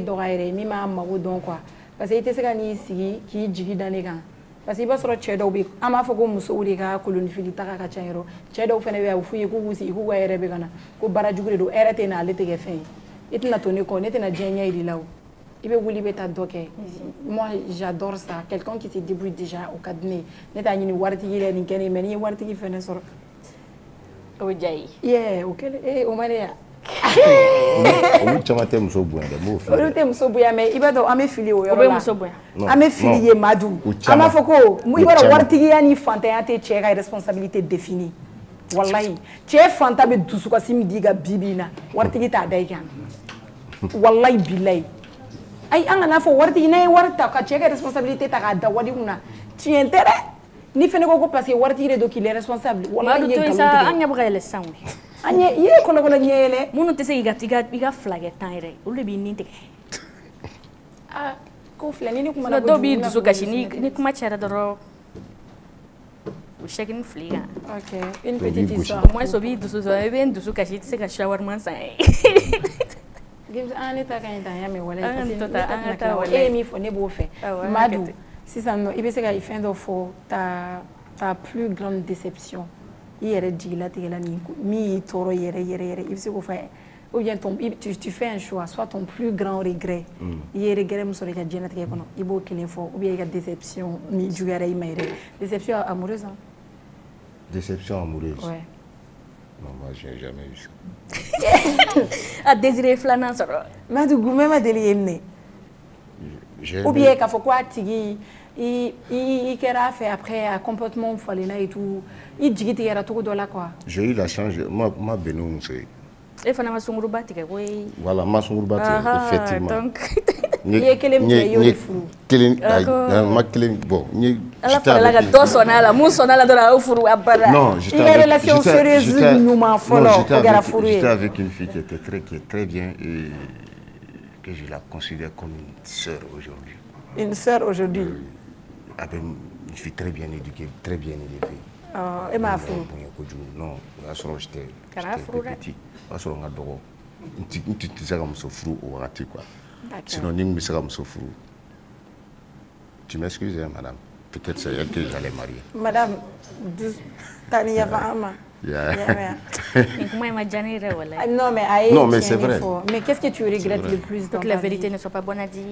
a un quoi. Parce que il qui est dans les gants. Parce que il va se retrouver au bec. Ama foko muso urika koloni filita ka chairo. Chedo fene be afuye ku gusi ku wa erebe kana. Ko barajugure do erate na lete ge fin. Itna tone ko netena jenya ili lawo. Ibe wuli beta doke. Moi j'adore ça. Quelqu'un qui se débrouille déjà au cadenet. Neta ni warti ile ni kene meni warti ki fene soro. O jai. Yeah, okele o mane on chamate muso buya de mo fi. O te muso buya me ibado ame fili o yoro la. Muso buya. Ame fili ye madu. Ama foko mu ibado wartigi yani fanta te cheka responsabilité définie. Wallahi. Che fanta be dusu ko simi diga bibina. Wartigi ta dai kan. Wallahi billahi. ay an kana fo warti ina warta ka cɛ ka responsabilité ta ka da wadi kunna tiɲɛ tɛ dɛ ni fɛnɛ ko parce que warti de do qu'il est responsable wala ni to sa an ɲɛ bɛ ka yɛlɛ sisan koyi an ɲɛ i ye kɔlɔkɔlɔ ɲɛ yɛlɛ minnu tɛ se k'i ka fila kɛ tan yɛrɛ olu de b'i nin tigɛ ko filɛ ni kuma na dɔw b'i dusu kasi ni kuma cayara dɔrɔn o chèque fili kan ok une petite histoire moi so b'i dusu sɔrɔ i bɛ n dusu kasi i tɛ se ka shawarma san ye ne ta ka ɲi ta y'a mɛn wala e ye min fɔ ne b'o fɛ Madu sisan nɔ i bɛ se ka fɛn dɔ fɔ ta plus grande déception i yɛrɛ jigilatigɛ la min y'i tɔɔrɔ yɛrɛ yɛrɛ yɛrɛ i bɛ se k'o fɔ ou bien tu fais un choix soit ton plus grand regret i ye regret min sɔrɔ i ka diɲɛlatigɛ kɔnɔ i b'o kelen fɔ ou bien i ka déception min juguyara i ma yɛrɛ déception amoureuse déception amoureuse ouais non moi j'ai jamais eu ça a désiré filanan sɔrɔ Madu Goumé ma deli ye minɛ ou bien k'a fɔ ko a tigi i kɛra a fɛ après a comportement falenna et tout i jigi tigɛra cogo dɔ la quoi j'ai eu la chance ma bɛn n'o muso ye e fana ma sunguruba tigɛ koyi voilà ma sunguruba tigɛ effectivement donc i ye kelen min tigɛ i y'o de furu kelen ma kelen bon ala farala ka dɔ sɔnna a la mun sɔnna a la dɔrɔn a y'o furu a bara non i ka relation sérieuse ɲuman fɔlɔ o kɛra furu ye j'étais avec une fille qui est très bien et que je la considère comme une sœur aujourd'hui une sœur aujourd'hui avec une fille très bien éduquée très bien élevée e m'a furu non o y'a sɔrɔ j'étais petit o y'a sɔrɔ n ka dɔgɔ n tɛ se ka muso furu o wagati quoi sinon ni n bɛ se ka muso furu tu m'excuses madame peut-être c'est elle que j'allais marier madame tani yafa an ma non mais c'est vrai mais qu'est-ce que tu regrettes le plus dans ta vie? Que la vérité ne soit pas bonne à dire.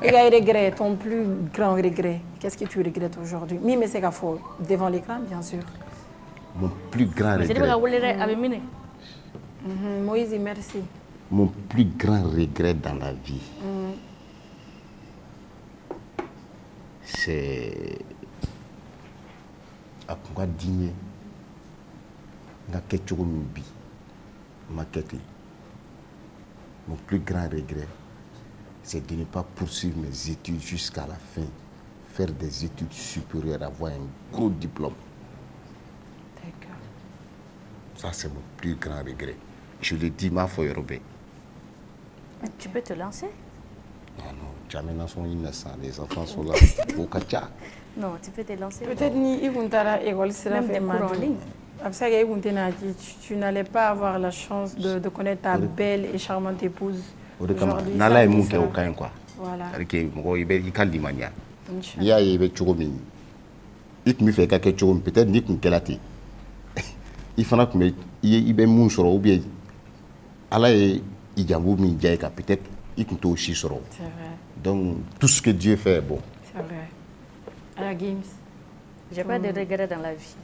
Et regret, ton plus grand regret, qu'est-ce que tu regrettes aujourd'hui? Mais c'est qu'à faut devant l'écran bien sûr. Mon plus grand regret. Moïse, merci. Mon plus grand regret dans la vie, c'est à quoi dîner. Mon plus grand regret, c'est de ne pas poursuivre mes études jusqu'à la fin. Faire des études supérieures, avoir un gros diplôme. D'accord. Ça, c'est mon plus grand regret. Je le dis, ma foi, Robert. Tu peux te lancer? Non, jamais dans son innocent. Les enfants sont là. Au Kacha. Non, tu peux te lancer. Peut-être ni école même des cours en ligne. Tu n'allais pas avoir la chance de connaître ta belle et charmante épouse. Aujourd'hui, voilà. Peut-être ni kunkelati. Il fana kun i bɛ mun sɔrɔ ou bien ala ye i jango min diya ka peut-être i kun t'o si sɔrɔ. C'est vrai. Donc tout ce que Dieu fait est bon. C'est vrai. Alors Gims, j'ai pas de regrets dans la vie.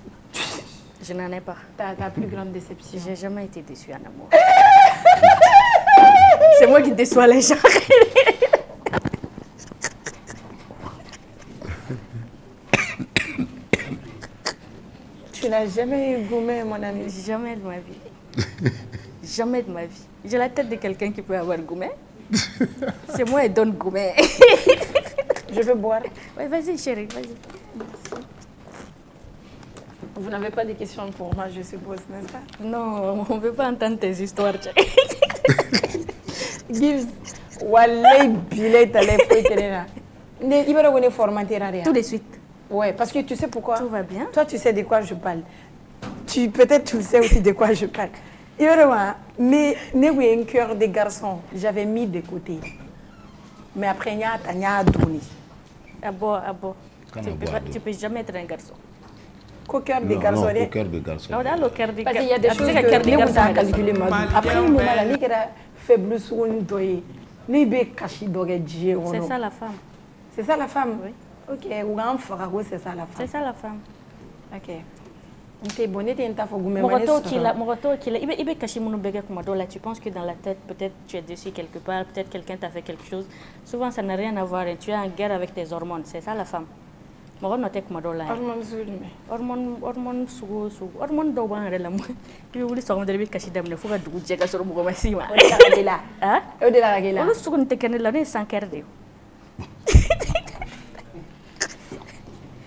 Je n'en ai pas. Ta plus grande déception? J'ai jamais été déçue en amour. C'est moi qui déçois les gens. Tu n'as jamais eu Goumé, mon ami? Jamais de ma vie. Jamais de ma vie. J'ai la tête de quelqu'un qui peut avoir Goumé. C'est moi et donne Goumé. Je veux boire. Oui, vas-y, chérie, vas-y. Merci. Vous n'avez pas de questions pour moi, je suppose, n'est-ce pas? Non, on ne veut pas entendre tes histoires. Gims, walay bilay talay foy telena. Il va revenir formater rien. Tout de suite. Ouais, parce que tu sais pourquoi? Tout va bien. Toi, tu sais de quoi je parle. Peut-être tu sais aussi de quoi je parle. Mais un cœur de garçon, j'avais mis de côté. Mais après, il y a donné. Ah bon, ah bon. Tu peux jamais être un garçon. Qu'au cœur des garçons. Non, au cœur des garçons. Parce qu'il y a des choses que vous avez calculées. Après, il y a des faiblesse ou une doye. C'est ça la femme. C'est ça la femme? Oui. Ok, c'est ça la femme. C'est ça la femme. Ok. Tu penses que dans la tête, peut-être tu es dessus quelque part, peut-être quelqu'un t'a fait quelque chose. Souvent, ça n'a rien à voir et tu es en guerre avec tes hormones. C'est ça la femme. mɔgɔ nɔ tɛ kuma dɔw la hormone sugu o sugu hormone dɔw b'an yɛrɛ la i bɛ wuli sɔgɔma dɔrɔn i bɛ kasi daminɛ fo ka dugu jɛ ka sɔrɔ mɔgɔ ma s'i ma o de la ka kɛ la o de la ka kɛ la olu sugu nin tɛ kɛ ne la ne ye sankɛrɛ de ye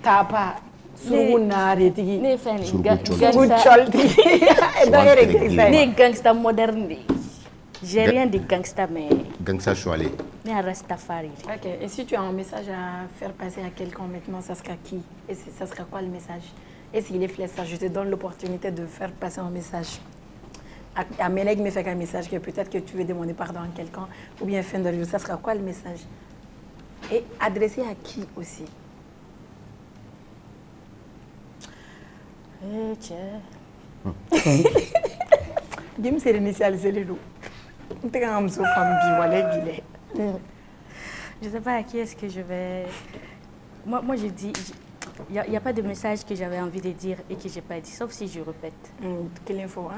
tapa sugu naretigi ne ye fɛn de sugu cɔlitigi ne ye gangsta moderne de ye j'ai rien de gangsta mais gangsta choisi. Ne Rastafari. Ok, et si tu as un message à faire passer à quelqu'un maintenant, ça sera qui? Et ça sera quoi le message? Et s'il est flessard, je te donne l'opportunité de faire passer un message. À Méneg me fait un message que peut-être que tu veux demander pardon à quelqu'un, ou bien fin de jour, ça sera quoi le message? Et adressé à qui aussi? Eh tiens. Dis-moi c'est l'initial, c'est le loup. Je ne sais pas à qui est-ce que je vais... Moi je dis... Il n'y a pas de message que j'avais envie de dire et que je n'ai pas dit, sauf si je répète. Quelle info?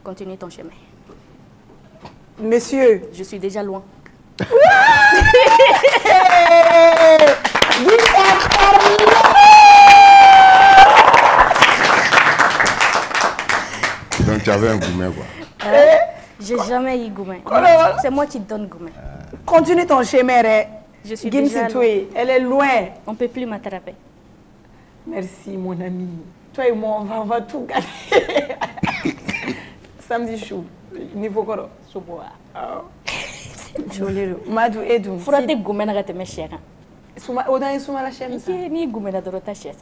Continue ton chemin. Monsieur. Je suis déjà loin. Donc tu avais un gourmet quoi. J'ai jamais eu gourmet. C'est moi qui donne gourmet. Continue ton chemin. Je suis déjà loin. Elle est loin. On ne peut plus m'attraper. Merci mon ami. Toi et moi on va tout gagner. Samedi chou. Niveau quoi? Souboa. Joli. Madou Edou. Furate gourmet n'a pas cher. Odan Souma la chaîne. Ni gourmet n'a pas cher.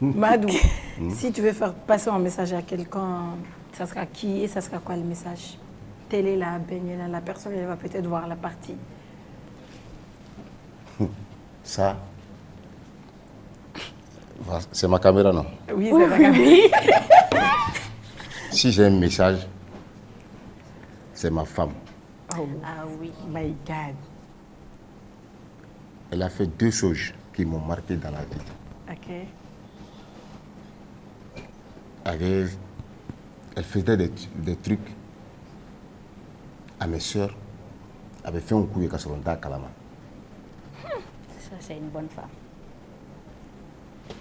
Madou, si tu veux faire passer un message à quelqu'un, ça sera qui et ça sera quoi le message? Télé là, baigner là, la personne elle va peut-être voir la partie. Ça, c'est ma caméra non? Oui, c'est ma caméra. Si j'ai un message, c'est ma femme. Oh, ah oui, my God. Elle a fait deux choses qui m'ont marqué dans la vie. Ok. Elle faisait des trucs à mes soeurs. Elle avait fait un coup de casserole à Kalama. Ça, c'est une bonne femme.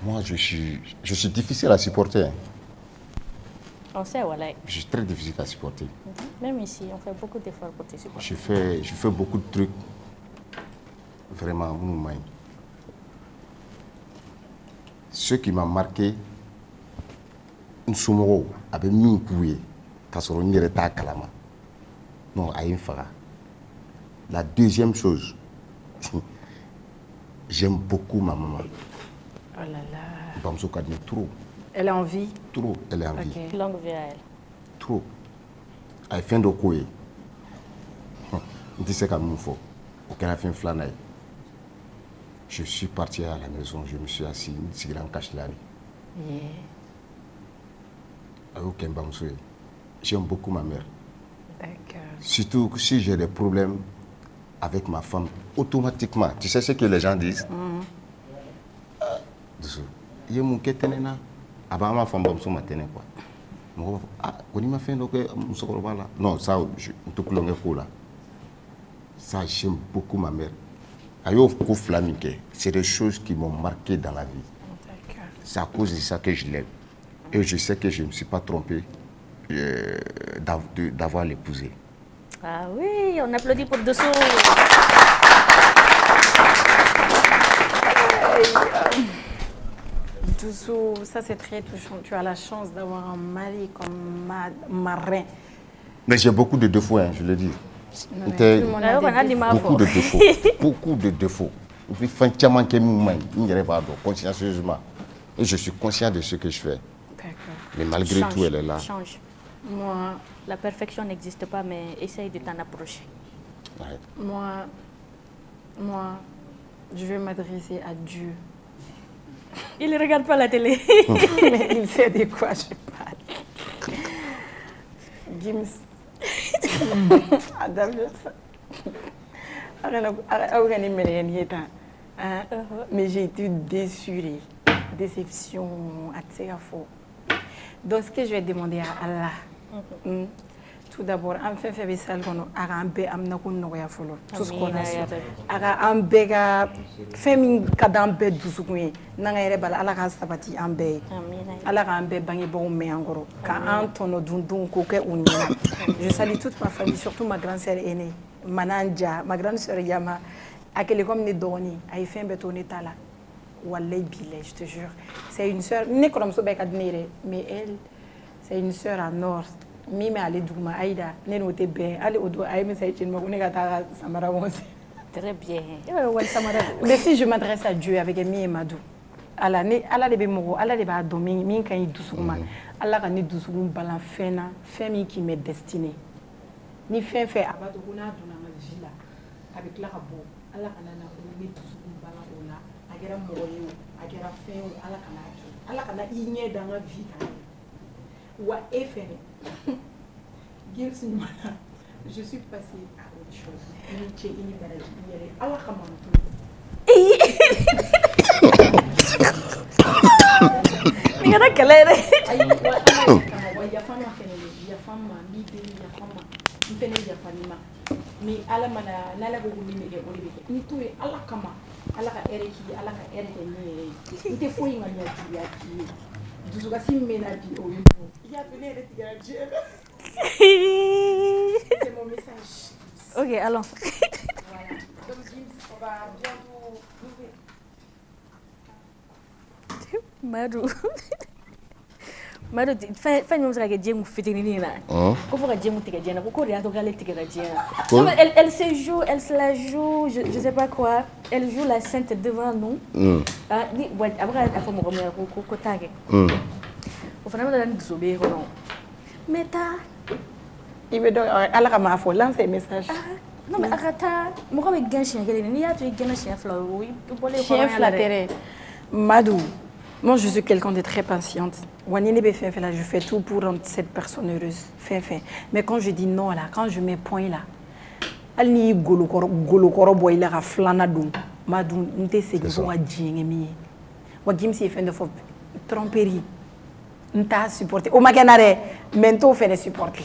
Moi, je suis difficile à supporter. Hein. On sait, voilà. Je suis très difficile à supporter. Même ici, on fait beaucoup d'efforts pour te supporter. Je fais beaucoup de trucs. Vraiment, ce qui m'a marqué, un somoro avait mis un coup de Kalama. Non, à une fois. La deuxième chose, j'aime beaucoup ma maman. Oh là là. Bamso Kadni, trop. Elle a envie? Trop, elle a envie. Okay. Longue vie à elle. Trop. Elle fait de quoi? Tu sais comme il faut. Aucun a fait un flâner. Je suis parti à la maison, je me suis assis, je suis en Kachlari. J'aime beaucoup ma mère. Surtout si j'ai des problèmes avec ma femme, automatiquement, tu sais ce que les gens disent? Il mon ma femme non, ça, ça j'aime beaucoup ma mère. C'est des choses qui m'ont marqué dans la vie. C'est à cause de ça que je l'aime. Et je sais que je ne me suis pas trompé d'avoir l'épousé. Ah oui, on applaudit pour dessous. Dessous, ça c'est très touchant. Tu as la chance d'avoir un mari comme marin. Mais j'ai beaucoup de défauts, hein, je le dis. Beaucoup de défauts. Beaucoup de défauts. Consciencieusement. Et je suis conscient de ce que je fais. Mais malgré tout, elle est là. Change. Moi, la perfection n'existe pas, mais essaye de t'en approcher. Ouais. Moi, je vais m'adresser à Dieu. Il ne regarde pas la télé. Mais il sait de quoi je parle. Gims. Mais j'ai été déçue. Déception, donc ce que je vais demander à Allah, tout d'abord an fɛn fɛn bɛ salle kɔnɔ a k'an bɛɛ aminako nɔgɔya fɔlɔ tout ce qu'on a su a ka an bɛɛ ka fɛn min ka d'an bɛɛ dusukun ye n'an ka yɛrɛ b'a la ala k'a sabati an bɛɛ ye ala k'an bɛɛ bangebaaw mɛn an kɔrɔ k'an tɔnɔ dundun k'o kɛ u ɲɛna je salue toute ma famille surtout ma grande sœur aînée Mananja ma grande sœur Yama a kɛlen comme ne dɔgɔnin a ye fɛn bɛɛ to ne ta la wallahi billahi je te jure c'est une sœur ne kɔrɔmuso bɛɛ ka di ne yɛrɛ mais elle c'est une sœur en or min bɛ ale duguma Aïda ne n'o tɛ bɛn hali o don a ye message ci ne ma ko ne ka taa samara wɔsi très bien mais si je m'adresse à Dieu avec min ye Madu ala ne ala de bɛ mɔgɔ ala de b'a dɔn min ka ɲi dusukun ma ala ka ne dusukun balan fɛn na fɛn min qui m'est destiné ni fɛn fɛn a b'a to ko n'a donna n ka vie la a bɛ tila ka bɔ ala kana na ko ne dusukun balan o la a kɛra mɔgɔ ye o a kɛra fɛn ye o ala kana kɛ ala kana i ɲɛ da n ka vie kan wa e fɛnɛ Gims ɲuman je suis passée à autre chose i ni cɛ i ni baraji i yɛrɛ ala kama n to ni kɛra kɛlɛ yɛrɛ ayi wa ala kama wa yafa ma fɛnɛ yafa ma n b'i deli yafa ma n fɛnɛ yafa ni ma ni ala mana n'ala ko ko min bɛ kɛ o de bɛ kɛ n to ye ala kama ala ka hɛrɛ k'i ye ala ka hɛrɛ kɛ ne yɛrɛ ye n tɛ foyi ŋaniya juguya k'i ye dusukasi min bɛ na bi o ye bon i y'a to ne yɛrɛ tigɛra diɲɛ na c'est mon message. Ok, allons. Voilà. Donc Gims, on va bientôt Madu Madu fɛn min bɛ se ka kɛ diɲɛ fitinin na ko fo ka diɲɛ tigɛ diɲɛ na ko de y'a to k'ale tigɛra diɲɛ na elle se joue elle se la joue je sais pas quoi elle joue la sainte devant nous a bɛ ka fɔ mɔgɔ min ye ko t'a kɛ o fana bɛ ka ni dusu bɛ yen kɔnɔ mais taa i bɛ dɔn ala ka maa fɔ lance message non mais a ka taa mɔgɔ bɛ gɛn siɲɛ kelen n'i y'a to i gɛnna siɲɛ fila o i bɔlen siɲɛ fila tɛ Madu. Moi, je suis quelqu'un de très patiente. Je fais tout pour rendre cette personne heureuse. Mais quand je dis non, là, quand je mets point là, elle n'y golokoro boy la raflana dum. Madou, n'te c'est que vous adjeng mi. Wagim si fait de faux tromperie. N'ta supporté. Au maganare, mento fait de supporter.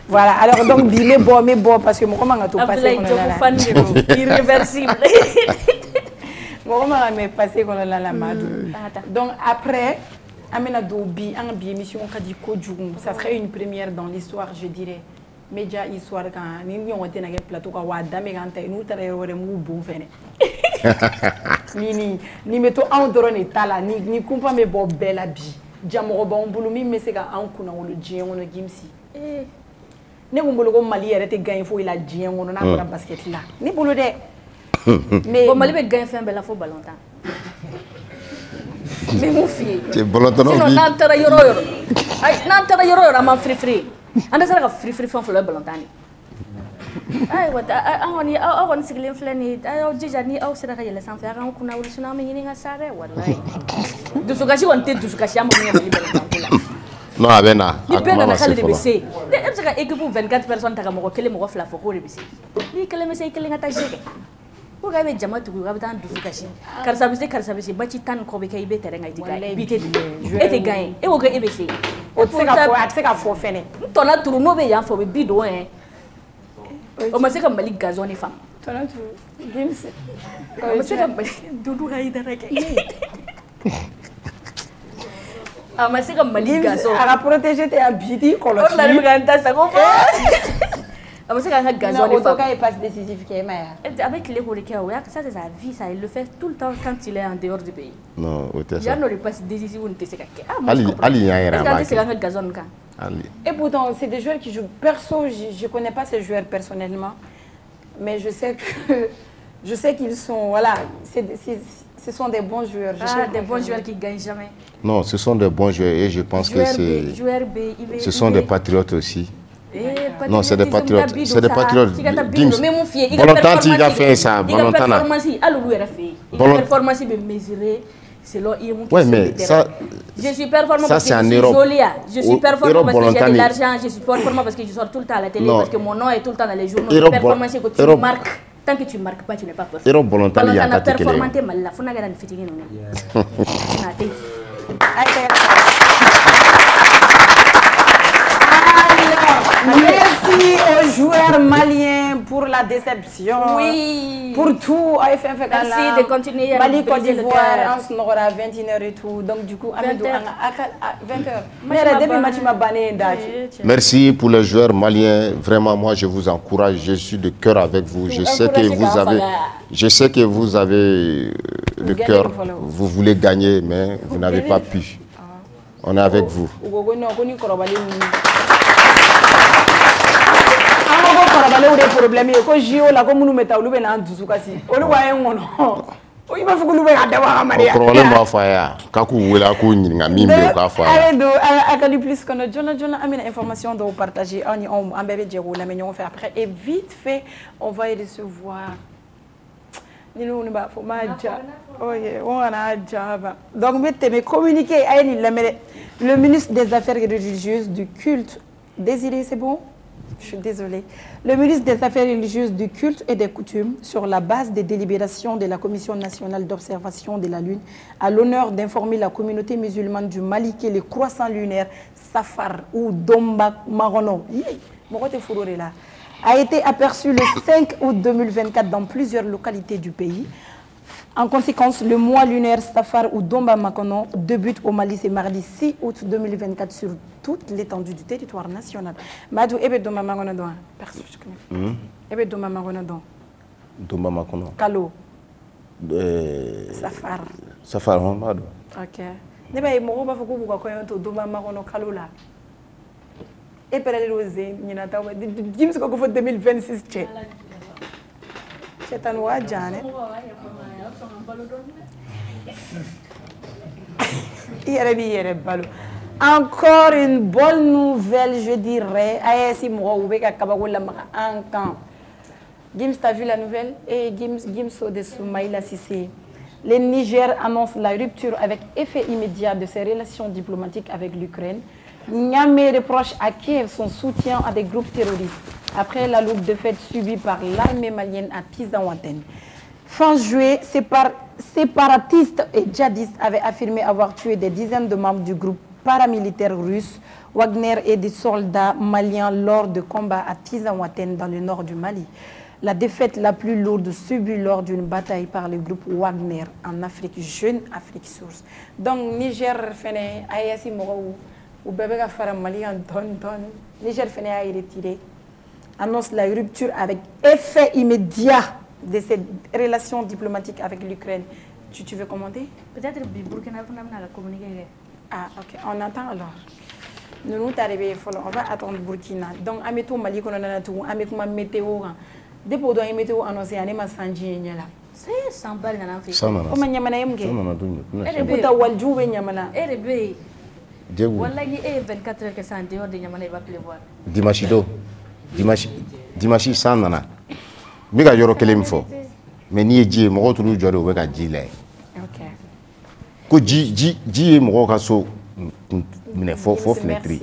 Voilà. Alors donc, dis mais bon parce que moi comment on a tout passé comme là. Irréversible. Moi, je passé comme la Madou. Donc après, amena dobi en émission kadi kodjugum, ça serait une première dans l'histoire, je dirais. Média histoire quand ni on était dans le plateau quand wada me ganta nous tare mu bon fene. Ni meto en drone tala ni kumpa me bo bela bi. Jamoro ba on bulumi me se ga an kuna wolo dien wono gimsi. Ne ngumbolo ko mali yere te gagne fo ila dien wono na ko basket là. Ni bolo de mais bon mali be gagne fin bela fo ballon temps. Mais mon fils. C'est ballon temps. Sinon n'antara yoro yoro. Ay n'antara yoro yoro ma free. Anda sara ka free fo fo ballon temps. Ay wata awon sigilen filɛ ni aw jija ni aw sera ka yɛlɛ sanfɛ a kan kunna wuli sinon an bɛ ɲini ka sa dɛ wallahi dusukasi kɔni tɛ dusukasi an bɛ ɲini mali bɛɛ la non a bɛ na ni bɛɛ nana k'ale de bɛ se e bɛ se ka équipe 24 personnes ta ka mɔgɔ kelen mɔgɔ fila fɔ k'o de bɛ se n'i kelen bɛ se i kelen ka taa se kɛ ko k'a bɛ jama tugu k'a bɛ taa dusukasi karisa bɛ se baci 10 kɔ bɛ kɛ i bɛ terrain kan i tɛ gagner bi tɛ e tɛ gagner e ko k'e bɛ se o tɛ se ka fɔ a tɛ se ka fɔ fɛnɛ n tɔnɔ turu n'o bɛ yan fɛ o bɛ bi don yɛn o ma se ka mali gazon ni fam tonatu Gims o ma se ka mali dudu ka idara kɛ a ma se ka mali gazon a ka protéger te a biti kɔlɔsi o la ni ka n ta sago fɔ a ma se ka gazon ni fam o est passe décisif kɛ ma ya a bɛ tile k'o de kɛ o ya ça c'est sa vie ça il le fait tout le temps quand il est en dehors du pays non o tɛ ça yanni o de passe décisif n tɛ se ka kɛ hali yan yɛrɛ a b'a kɛ est-ce que an tɛ se ka gazon kan. Et pourtant, c'est des joueurs qui jouent. Perso, je ne connais pas ces joueurs personnellement, mais je sais qu'ils sont, voilà, ce sont des bons joueurs. Des bons joueurs qui ne gagnent jamais. Non, ce sont des bons joueurs et je pense que ce sont des patriotes aussi. Non, c'est des patriotes. C'est des patriotes. Volontairement, il a fait ça. Volontairement. Performance est mesurée. Oui, mais ça, je suis performant ça, parce que je suis jolie. Je suis performant parce que j'ai de l'argent. Je suis performant parce que je sors tout le temps à la télé, parce que mon nom est tout le temps dans les journaux. Performance, c'est que tu marques. Tant que tu ne marques pas, tu n'es pas performant. Et volontairement, il y a un performant, tu es mal là. Il faut que tu aies fitting. Merci aux joueurs maliens pour la déception. Oui. Pour tout. Merci de continuer à Mali, Côte d'Ivoire, on se à 21h et tout. Donc, du coup, à 20h. Merci pour les joueurs maliens. Vraiment, moi, je vous encourage. Je suis de cœur avec vous. Je sais que vous avez le cœur. Vous voulez gagner, mais vous n'avez pas pu. On est avec vous. Et vite fait, on va y recevoir. Donc, mettez communiquer le ministre des Affaires religieuses, du culte. Désiré, c'est bon? Je suis désolée. Le ministre des Affaires religieuses, du culte et des coutumes, sur la base des délibérations de la Commission nationale d'observation de la Lune, a l'honneur d'informer la communauté musulmane du Mali que le croissant lunaire Safar ou Domba Marono a été aperçu le 5 août 2024 dans plusieurs localités du pays. En conséquence, le mois lunaire Safar ou Domba Makono débute au Mali ce mardi 6 août 2024 sur toute l'étendue du territoire national. Madou, ebe Domba Makono don. Ebe Domba Makono don. Domba Makono. Kalo. Safar. Safar, on va. Ok. Ne ba mo ba fuku buka koyo to Domba Makono Kalo la. Et pour les rosés, il y a un 2026. C'est un ouadjan. Encore une bonne nouvelle, je dirais. Gims, t'as vu la nouvelle? Et Gims de Soumaïla Sissé. Le Niger annonce la rupture avec effet immédiat de ses relations diplomatiques avec l'Ukraine. Niamey reproche à Kiev son soutien à des groupes terroristes après la lourde défaite subie par l'armée malienne à Tizaouaten. Fin juillet, séparatistes et djihadistes avaient affirmé avoir tué des dizaines de membres du groupe paramilitaire russe Wagner et des soldats maliens lors de combats à Tizaouaten dans le nord du Mali. La défaite la plus lourde subie lors d'une bataille par le groupe Wagner en Afrique jeune, Afrique source. Donc Niger fait ayasi moro ou bébé a fait un Mali en tonne. Niger fait a retiré. Annonce la rupture avec effet immédiat de ses relations diplomatiques avec l'Ukraine. Tu veux commenter? Peut-être que Burkina Faso n'a communiqué. Ah, ok. On attend alors. Nous sommes arrivés, on va attendre Burkina. Donc, à mettre au Mali, on a tout, à mettre ma météo. Depuis que la météo annoncé, on a sanji là. C'est sans balle dans l'enfant. Ça m'a. Comment nyamana yemke? Elle est puta waljube nyamana. Elle est belle. Diego. Wallahi, il est 24 heures que ça en dehors de nyamana il va pleuvoir. Dimachido. Dimachi sans nana. Mega yoro kelem fo. Mais ni ji mo to lu joro we ka ji le. OK. Ko ji mo ka so mine fo fenêtre.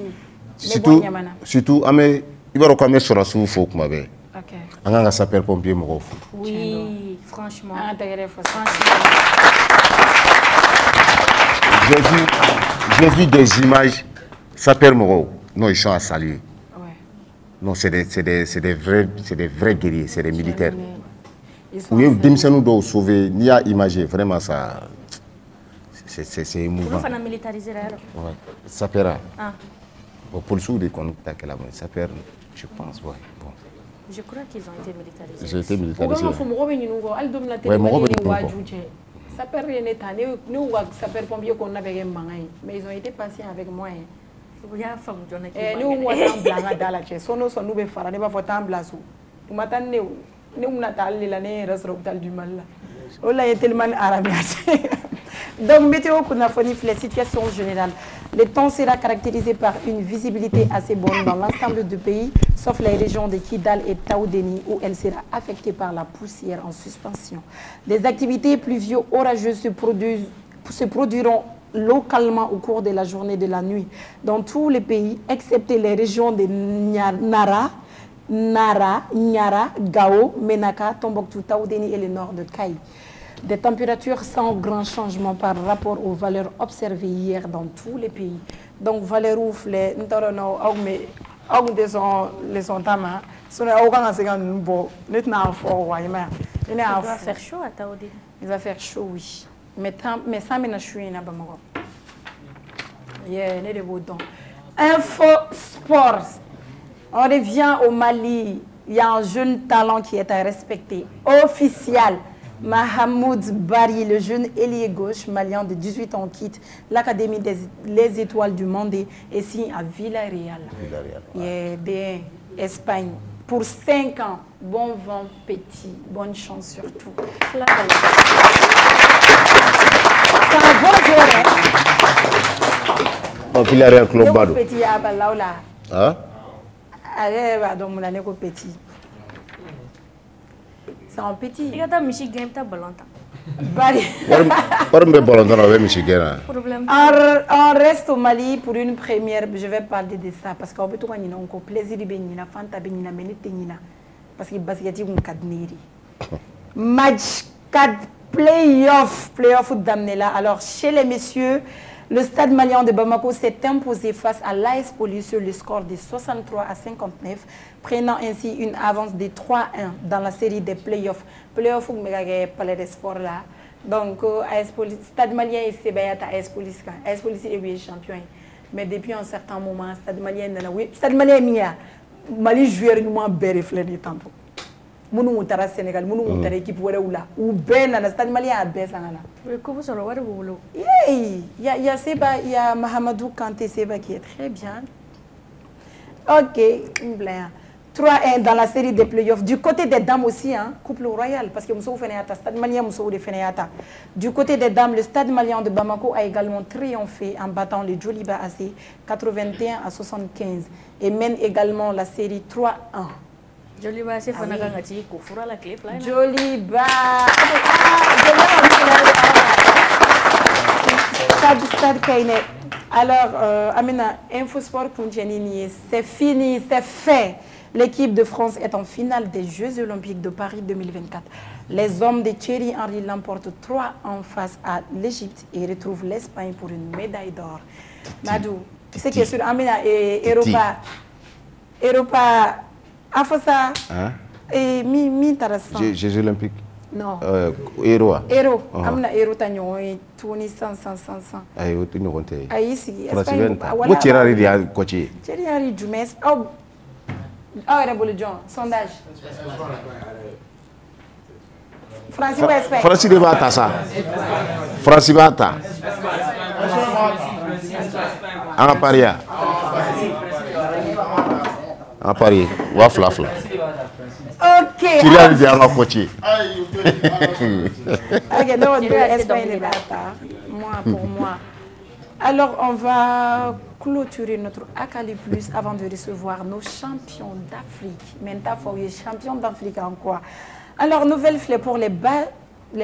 Surtout ame ibaro ko ame sora su fo kuma be. OK. Anga sapeur pompier mo fo. Oui, franchement. J'ai vu des images sapeur mo. Non, ils sont à saluer. Non, c'est des vrais guerriers, c'est des militaires. Oui, Dimsenou doit sauver, ni à imager, vraiment ça, c'est émouvant. Vous militariser là? Oui, ça paiera. Bon, pour le sou des contacts là, ça perd, je pense, ouais. Bon. Je crois qu'ils ont été militarisés. J'ai été militarisé. Ça perd rien d'état. Nous, ça perd pompier qu'on avait mais ils ont été patients avec moi. Nous donc, météo Kunafoni, la situation générale. Le temps sera caractérisé par une visibilité assez bonne dans l'ensemble du pays, sauf les régions de Kidal et Taoudeni, où elle sera affectée par la poussière en suspension. Des activités pluvio-orageuses se produiront localement au cours de la journée et de la nuit dans tous les pays, excepté les régions de Nara, Nyara, Gao, Menaka, Tombouctou, Taoudeni et le nord de Kaï. Des températures sans grand changement par rapport aux valeurs observées hier dans tous les pays. Donc, valeur ouf, les les sont tama. Il va faire chaud à Taoudi. Il va faire chaud, oui. Mais ça, je suis à Bamako. Yeah, Info Sport. On revient au Mali. Il y a un jeune talent qui est à respecter. Officiel. Mahamoud Bari, le jeune ailier gauche malien de 18 ans, quitte l'Académie des Étoiles du Monde et signe à Villarreal. Yeah, bien, Espagne. Pour 5 ans, bon vent petit, bonne chance surtout. C'est un bon joueur. Villarreal Club Bado. Petit à Balaola. Hein? Allez, donc mon année petit. C'est un petit. Il y a un Michigan qui a ballon. On reste au Mali pour une première. Je vais parler de ça parce qu'on peut tout gagner. On a plaisir de venir, fanta venir, parce que basket est un cadre. Match 4 playoff d'amener là. Alors chez les messieurs, le Stade malien de Bamako s'est imposé face à l'AS Police sur le score de 63 à 59, prenant ainsi une avance de 3-1 dans la série des playoffs. Playoffs, vous avez parlé de sport là. Donc, AS Police, Stade malien est sébayat à AS Police. AS Police est champion. Mais depuis un certain moment, Stade malien est là. Stade malien est mia. Mali joueur nous a bien reflété tantôt. Nous sommes au Sénégal, nous sommes dans l'équipe ou ben dans le Stade malien a bien ça là. Il y a Seba, il y a Mahamadou Kanté Seba qui est très bien. Ok, 3-1 dans la série des playoffs. Du côté des dames aussi, hein, couple royal, parce que nous sommes Stade malien, nous sommes du côté des dames, le Stade malien de Bamako a également triomphé en battant le Joliba AC 81 à 75 et mène également la série 3-1. Joliba, c'est la clé. Joliba. Stade Kainé. Alors, Amina, Infosport Punjanini, c'est fini, c'est fait. L'équipe de France est en finale des Jeux Olympiques de Paris 2024. Les hommes de Thierry Henry l'emportent 3 en face à l'Égypte et retrouvent l'Espagne pour une médaille d'or. Madou, c'est que sur Amina et Europa, Afosa et Jeux Olympiques. Non. Héros. Amina Héros Tagnon et Tunis 100. Aïe, tu nous comptes. Aïe, si. Moi, Thierry Henry a coaché. Thierry Henry Dumais. Ah, John, sondage. Francis de Bata, ça. Francis Bata. En Paris. En Paris. Wafla. Ok. Tu l'as dit à ma coachée. Ok, donc, Espagne Bata. Moi, pour moi. Alors, on va clôturer notre Akali Plus avant de recevoir nos champions d'Afrique. Maintenant, il faut les champions d'Afrique en quoi? Alors, nouvelle flèche pour les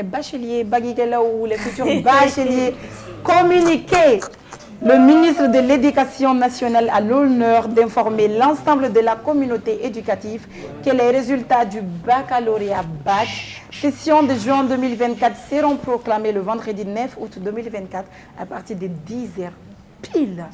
bacheliers, Bagigela ou les futurs bacheliers. Communiquer. Le ministre de l'Éducation nationale a l'honneur d'informer l'ensemble de la communauté éducative que les résultats du baccalauréat BAC, session de juin 2024, seront proclamés le vendredi 9 août 2024 à partir de 10h pile.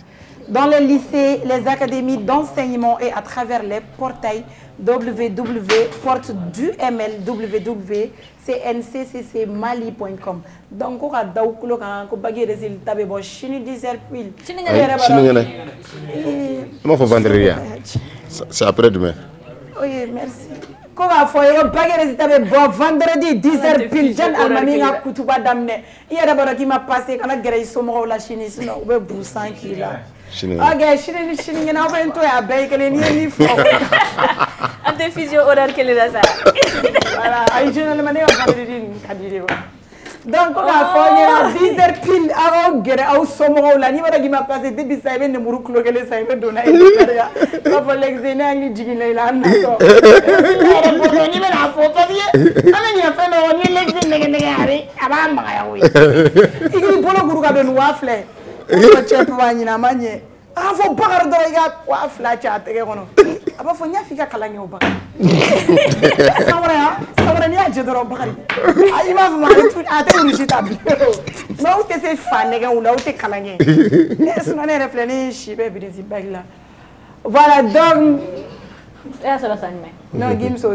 Dans les lycées, les académies d'enseignement et à travers les portails www.porteduml www.cncccmali.com. Donc, on a des résultats de Chine 10h pile. Comment faut vendre rien? C'est après-demain. Oui, merci. Comment faut pas résultat de vendredi 10h pile? Jeanne Almamina Koutouba Damne. Il y a d'abord qui m'a passé quand on a gré sommeil la Chine, sinon on veut boussan qui là. Ok, Chine, on va entrer à Baïk, les niais ni faux. Un diffusion horaire qu'elle est là ça. Voilà, aïe, je ne le manière pas de dire. Donc, on a fait 10h pile avant de au sommeil la nuit, on a passé depuis ça, il ne mourut que les ça, il me donne. Il faut l'exéner, il dit qu'il est là. Il faut pas regarder quoi flash à terre. Ah bah faut n'y afficher kalanyo ba. Samara ni a jedoro bakari. Ayi ma fuma tout a te urishita bi. Ma o te se fan nega ula o te kalanye. Est-ce qu'on est reflété chibe bi desi bagla. Voilà, donc... Non, Gimso,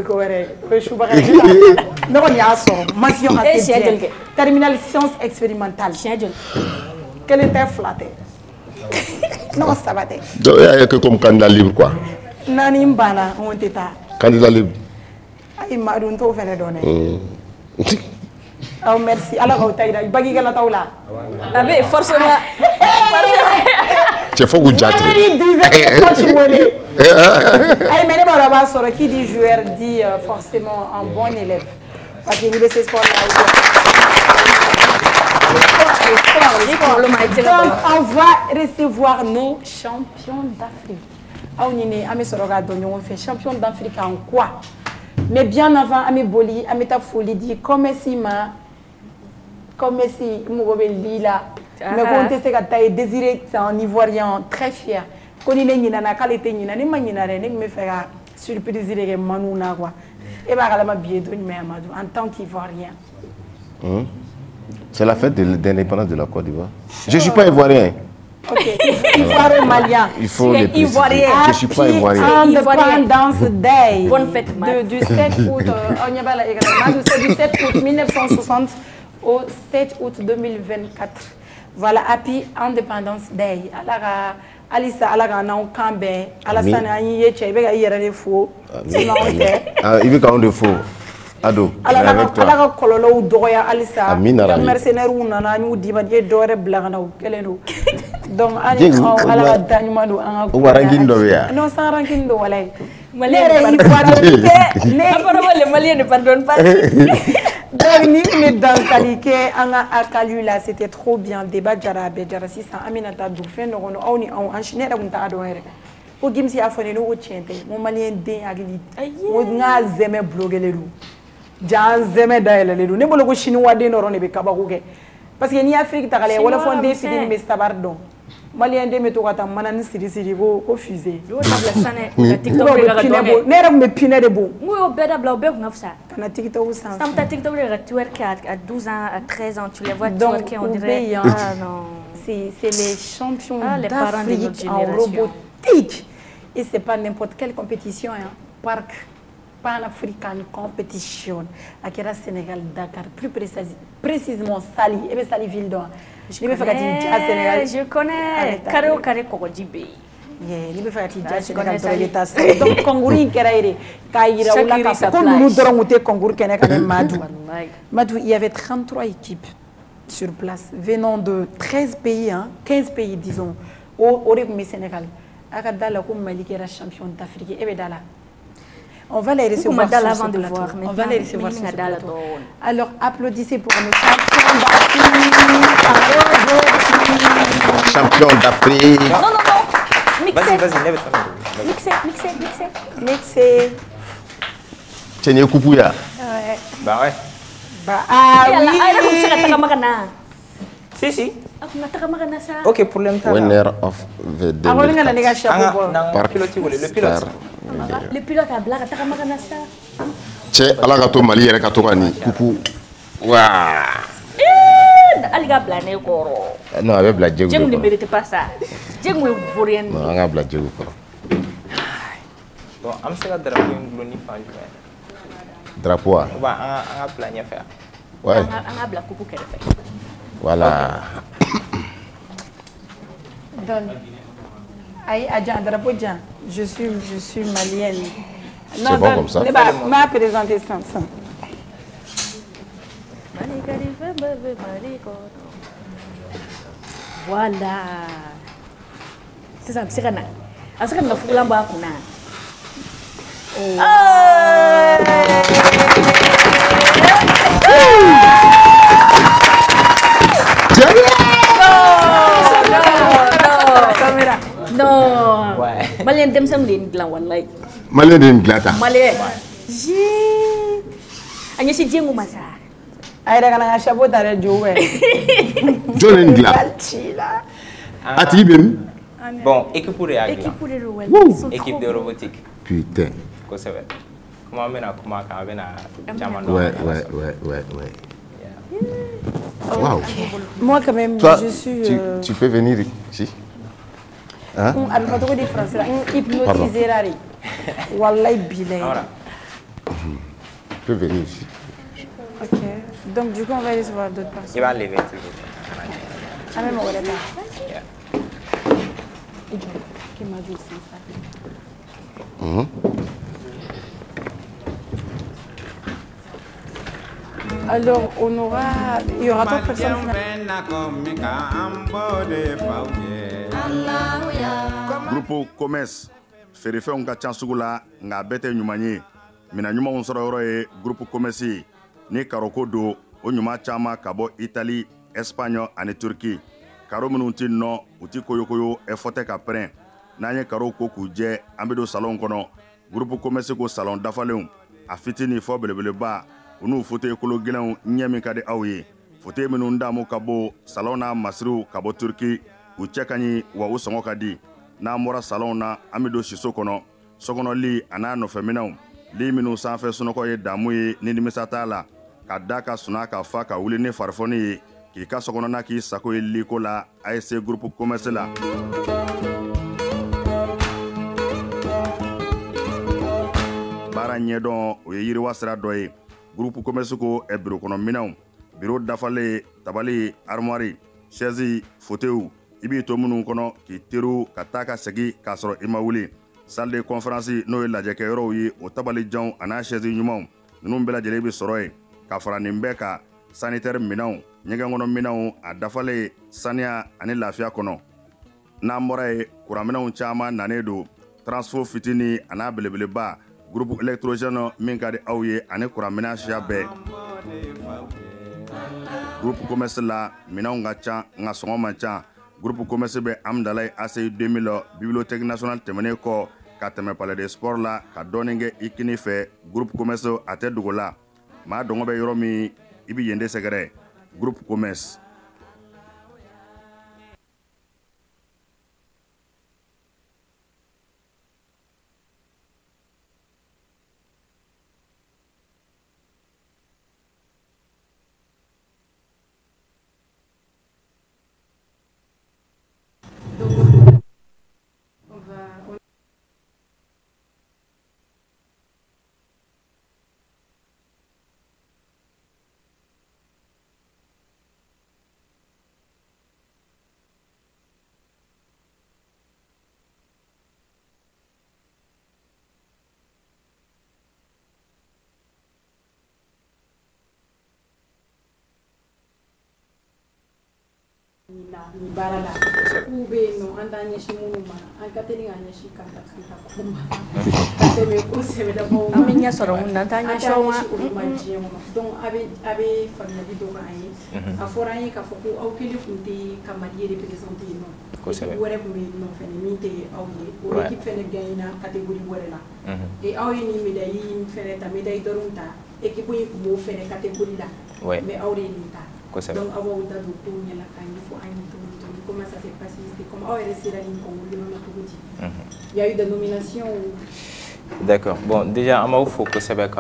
mention terminale sciences expérimentales. Quel était flatté? Non, ça va être. Donc, il n'y a que comme candidat libre, quoi. Nani Mbana, on était là. Candidat libre. Aïe, Maroun, tu fais donner. Oh, merci. Alors, tu as dit, Bagi Galataoula. Ah, mais forcément. C'est faux que tu as qui dit joueur dit forcément un bon élève. Parce que l'université sport-là. Donc, on va recevoir nos champions d'Afrique. On fait champion d'Afrique en quoi? Mais bien avant, Ami Boli, Ami Tafouli dit comme si Lila. Mais quand tu sais que Désiré, c'est un Ivoirien très fier. Quand il est nana, quand il est nana, il me fait surprise de Manouna quoi. Et bah elle m'a bien donné en tant qu'Ivoirien. C'est la fête de l'indépendance de la Côte d'Ivoire. Je ne suis pas ivoirien. Ok, Ivoirien malien. Il faut le préciser. Je ne suis pas ivoirien. Independence Day. Bonne fête, du 7 août, du 7 août 1960 au 7 août 2024. Voilà, Happy Independence Day. Alissa alaga na kambe Alassane anyi yeche be ga yere de fo sinon il veut quand de faux ado alaga kololo doya Alissa mercenaire una na ñu diba je doore blagana keleno donc ani alaga dañumando an ko ranking do ya non sans ranking do walay malien le malien ne pardonne pas. Donc, nous dans Kalike, là, c'était trop bien. Débat Jarabe, Jarasi, Aminata Doufen, on est en Chine, on t'a adoré. Pour Gimsi a fait nos chente, mon malien dé agili. On a zeme blogué les loups. Jan zeme d'ailleurs les loups. Ne bolo chinois de n'auront pas kabarouge. Parce que ni Afrique, t'as allé, on a fondé fini, mais ça va donc. Malien de métaux à ta manane siri au fusée. N'era me piner de bon. Oui, au bed à blanc, ça. Quand TikTok ça. Quand TikTok à 12 ans, à 13 ans, tu les vois twerker, on dirait. Ah non. C'est les champions d'Afrique en robotique. Et c'est pas n'importe quelle compétition, hein. Parc Pan-African Competition. À Kera Sénégal, Dakar, plus précisément Sali, et bien Sali Ville d'Or. Je connais. Carré carré Kokodjibé. Il me fait Sénégal. Donc, Kongouri Keraire, Kaira ou la Kassa, comme nous devons monter Kongour Kenek Madou. Madou, il y avait 33 équipes sur place, venant de 13 pays, hein, 15 pays, disons, au Sénégal. Agadala, comme Mali, qui est champion d'Afrique, et Bedala. On va les recevoir sur ce plateau. On va les recevoir sur ce plateau. Alors, applaudissez pour nos champions d'Afrique. Champion d'Afrique. Non, non, non. Mixez. Vas-y, Mixez. Tchénie Koupouya. Ouais. Bah ouais. Bah, ah oui. Si. Ok, problème. Winner of the day. Le pilote a blague, t'as remarqué ça? Tché, ala ka to Mali yɛrɛ ka to ka nin kupu. Waa. Ali ka bila ne kɔrɔ. Non, a bɛ bila Djegou. Djegou ne mérite pas ça. Djegou est vaurien. Non, an ka bila Djegou kɔrɔ. Bon, an bɛ se ka drapeau in dulon ni fan jumɛn? Drapeau wa? Ou bien an ka bila ɲɛfɛ. Ouais. An ka bila kupu kɛrɛfɛ. Voilà. Donne. Aïe, Adjan, drapeau Adjan. Je suis malienne. C'est bon comme ça. Ma présenter ça. Voilà. C'est ça, c'est kana. Asa kana fula ba kuna. Non. Malien dem sam din glan wallahi. Malien din glata. Malien. Ji. Anya si jengu masa. Ay daga na chabo tare jowe. Jonen gla. Ati bim. Bon, équipe pour réagir. Équipe de robotique. Putain. Quoi ça va? Comment mena comment ka bena chamando. Ouais. Wow. Moi quand même toi, je suis tu peux venir ici. a bɛ fɔ cogo di français la hypnotisera de wallahi bilahi. Tu peux venir ici. Ok, donc du coup on va aller voir d'autres personnes. Il va lever tout. Ah même on va là. Qui m'a dit ça. Alors, il y aura d'autres personnes. Groupe commerce feerefɛnw ka ca sugu la nka bɛɛ tɛ ɲuman ye mina ɲumanw sɔrɔ yɔrɔ ye groupe commerce ni karoko do o ɲuman caman ka bɔ Italie, Espagne ani Turquie. Karo minnu ti nɔ u ti koyokoyo ɛfɔ tɛ ka pɛrɛn n'an ye karo ko k'u jɛ an bɛ don salon kɔnɔ groupe commerce ko salon dafalenw a fitini fɔ belebeleba u n'u fauteuil kolo gɛlɛnw ɲɛ min ka di aw ye fauteuil minnu damu ka bɔ salon na masiriw ka bɔ Turquie u cɛ ka ɲi wa u sɔngɔ ka di n'an bɔra salon na an bɛ don siso kɔnɔ sokɔnɔli a n'a nɔfɛminɛnw li minnu sanfɛ sunɔgɔ ye damu ye ni nimisa t'a la ka da ka suna ka fa ka wuli ni farifoni ye k'i ka sokɔnɔna k'i sago ye liko la ASC groupe commerce la. baara ɲɛdɔn o ye yiriwa sira dɔ ye groupe commerce ko biro kɔnɔ minɛnw biro dafalen tabali armoire chaise fauteuil i b'i to minnu kɔnɔ k'i teriw ka taa ka segin k'a sɔrɔ i ma wuli salle de conférence n'o ye lajɛkɛyɔrɔw ye o tabalijanw a n'a chaise ɲumanw ninnu bɛɛ lajɛlen bɛ sɔrɔ yen ka fara nin bɛɛ kan sanitaire minɛnw ɲɛgɛn kɔnɔ minɛnw a dafalen saniya ani lafiya kɔnɔ n'an bɔra ye kuranminɛnw caman nanen don transfo fitini a n'a belebeleba groupe électrogène min ka di aw ye ani kuranminɛn siya bɛɛ groupe commerce la minɛnw ka ca nka sɔngɔ man ca groupe commerce bɛ Amdalaye ACI 2000 bibliothèque nationale tɛmɛnen kɔ ka tɛmɛ palais de sport la ka dɔɔnin kɛ i kini fɛ groupe commerce a tɛ dogo la maa dɔngɔ bɛ yɔrɔ min i bɛ yen de sɛgɛrɛ groupe commerce. Ni baara la k'u bɛ yen nɔ an t'an ɲɛsin minnu ma an ka teli k'an ɲɛsin kanta ko ma ka tɛmɛ kosɛbɛ d'abord an bɛ ɲɛ sɔrɔ mun na an t'an ɲɛsin o ma diɲɛ kɔnɔ donc a bɛ faamuyali dɔ k'an ye a fɔra an ye k'a fɔ ko aw kelen tun tɛ ka Mali représenté yen nɔ équipe wɛrɛ tun bɛ yen nɔ fɛnɛ min tɛ aw ye o équipe fɛnɛ gagné na catégorie wɛrɛ la et aw ye nin médaille in fɛnɛ ta médaille d'or ta équipe in tun b'o fɛnɛ catégorie la mais aw de ye nin ta donc aw b'aw da don kow ɲɛ la k'a ɲɛfɔ an ye comment ça s'est passé, comment on est resté il y a eu des nominations D'accord. Bon, déjà, il faut que ça de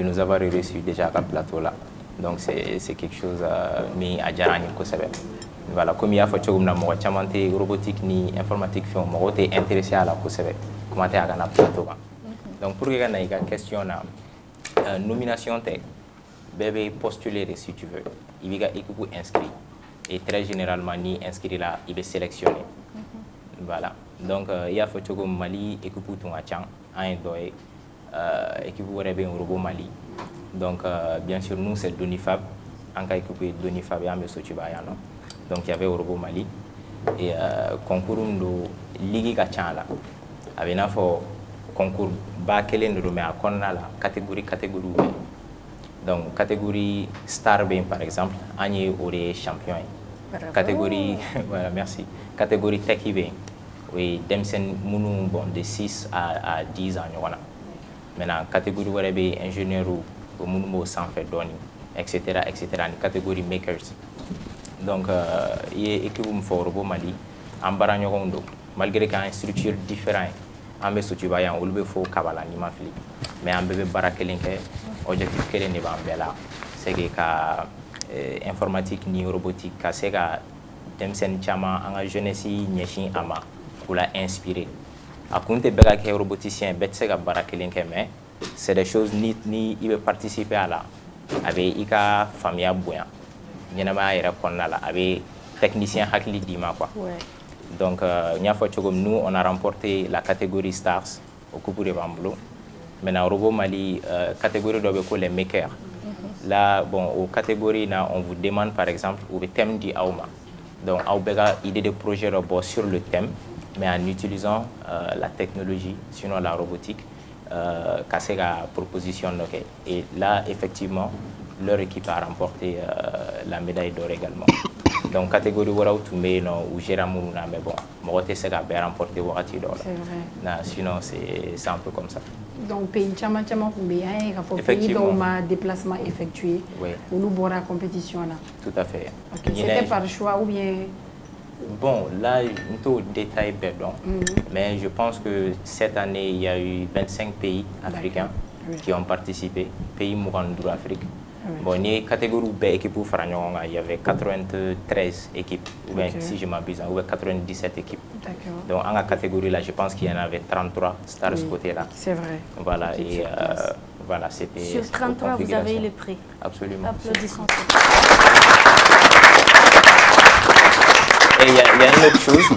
nous avoir reçus déjà à ce plateau-là. Donc, c'est quelque chose mais à Djarani. Voilà, comme il y a fait que robotique ni informatique, on est intéressé à la comment tu as un plateau. Donc, pour regarder la question, nomination, bébé postuler si tu veux. Il y a équipe inscrit. Et très généralement, ni inscrit là, il est sélectionné. Voilà. Donc, il y a fait que Mali, équipe tout en Tchang, un doye, équipe où un robot Mali. Donc, bien sûr, nous, c'est Donifab. En cas équipe Donifab, il y a un Sotubayano. Donc, il y avait un robot Mali. Et concours de Ligue Gachan là. Avec un concours Bakelen de Romé à Konna là, catégorie. Donc, catégorie Star Bain, par exemple, Agné aurait champion. Catégorie, voilà, merci. Catégorie Techie Bain, oui, Demsen Mounou, bon, de 6 à 10 ans. Voilà. Maintenant, catégorie Warabe, ingénieur ou Mounou sans fait donner, etc., etc., catégorie Makers. Donc, il y a équipe pour le Mali, en Baragnondo, malgré qu'il y a une structure différente. En fait, tu vas y avoir un faux cabala, ni ma fille. Mais en bébé barakelinke, objectif qu'elle n'est pas en bella, c'est que informatique ni robotique, c'est que Demsen Chama, en jeunesse, Nyeshin Ama, pour la inspirer. À compte de Bega roboticien, Betsega Barakelinke, mais c'est des choses ni il veut participer à la avec Ika Famia Bouya. Yenama era Konala, avec technicien Hakli Dima quoi. Donc, nous, on a remporté la catégorie Stars au Coupe de Bamblo. Maintenant, Robo Mali, catégorie de les makers. Là, bon, aux catégories, on vous demande par exemple le thème d'Auma. Donc, Aubega, idée de projet robot sur le thème, mais en utilisant la technologie, sinon la robotique, casser la proposition. Et là, effectivement, leur équipe a remporté la médaille d'or également. Donc, catégorie Warao Toumé ou Géramouna, mais bon, Moroté Sega a remporté Warati d'or. C'est vrai. Sinon, c'est un peu comme ça. Donc, pays Tchama Tchama Koumé, il faut pays dont ma déplacement effectué, ou nous boire la compétition là. Tout à fait. Okay. C'était par choix ou bien? Bon, là, un peu détail, pardon, mais je pense que cette année, il y a eu 25 pays africains qui ont participé, pays Mourandou Afrique. Bon, il y a catégorie B équipe pour il y avait 93 équipes, ou bien, si je m'abuse, ou 97 équipes. Donc, en la catégorie là, je pense qu'il y en avait 33 stars de ce côté-là. C'est vrai. Voilà, et voilà, c'était. Sur 33, vous avez eu le prix. Absolument. Applaudissements. Et il y a une autre chose,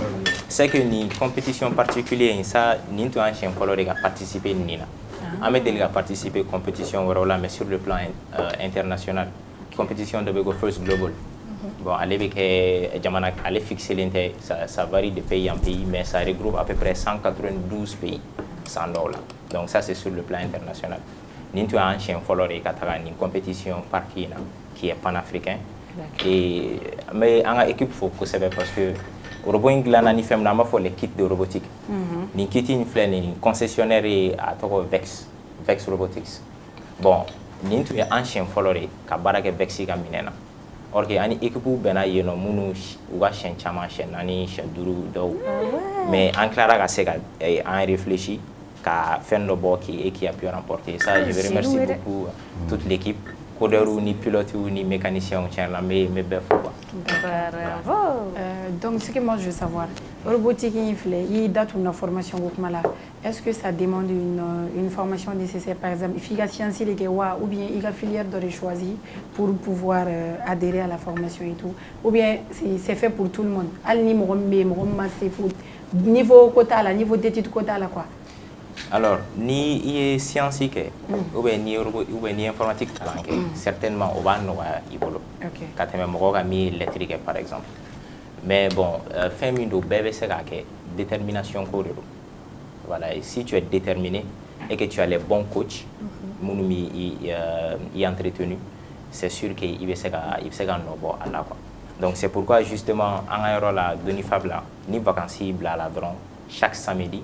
c'est que une compétition particulière, ça, nous avons participé à Nina. Nous avons participé à la compétition, mais sur le plan international. Compétition de Bego First Global. Bon, elle fixer ça varie de pays en pays, mais ça regroupe à peu près 192 pays sans dollar. Donc ça, c'est sur le plan international. Nous avons une compétition par qui est panafricain. Et mais en équipe faut que c'est parce que robot ingla ni femme n'a pas les kits de robotique ni kit ni flène ni concessionnaire à toko Vex Robotics bon ni tu un chien foloré ka baraka Vexi ka minena or que ani équipe bena yeno munu wa chien chama chien nani chaduru do mais en clara ka sega en réfléchi ka fendo boki et qui a pu remporter ça. Je veux remercier beaucoup toute l'équipe. Coderu ni pilote ni mécanicien mais donc ce que moi je veux savoir, robotique il date une formation est-ce que ça demande une formation nécessaire, par exemple il y a science ou bien il y a filière de choisir pour pouvoir adhérer à la formation et tout, ou bien c'est fait pour tout le monde al niveau quota là, niveau d'études quota là quoi. Alors, ni scientifique ou bien informatique, certainement, on va nous évoluer. Quand on a mis l'électrique, par exemple. Mais bon, féminin, bébé, c'est la détermination. Voilà, si tu es déterminé et que tu as les bons coachs, y entretenu, c'est sûr qu'il va se gagner à la fois. Donc, c'est pourquoi, justement, en aéro, la Donifab, ni vacances, chaque samedi,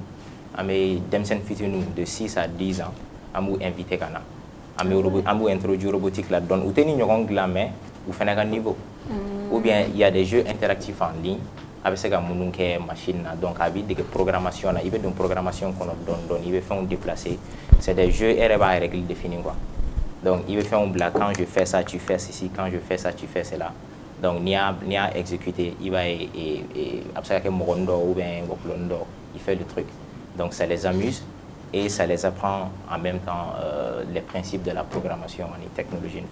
Amé Demsen Fitinu de 6 à 10 ans, Amou invité Ghana. Amou introduit robotique là, donne ou tenir une glamé ou faire un niveau. Ou bien il y a des jeux interactifs en ligne avec ces machines donc avec des programmations il y a une programmation qu'on donne, il veut faire un déplacé. C'est des jeux RBA à règles définies quoi. Donc il veut faire un black quand je fais ça, tu fais ceci, quand je fais ça, tu fais cela. Donc ni à exécuter, il va absolument morondo ou bien woplondo, il fait le truc. Donc ça les amuse et ça les apprend en même temps les principes de la programmation en technologie.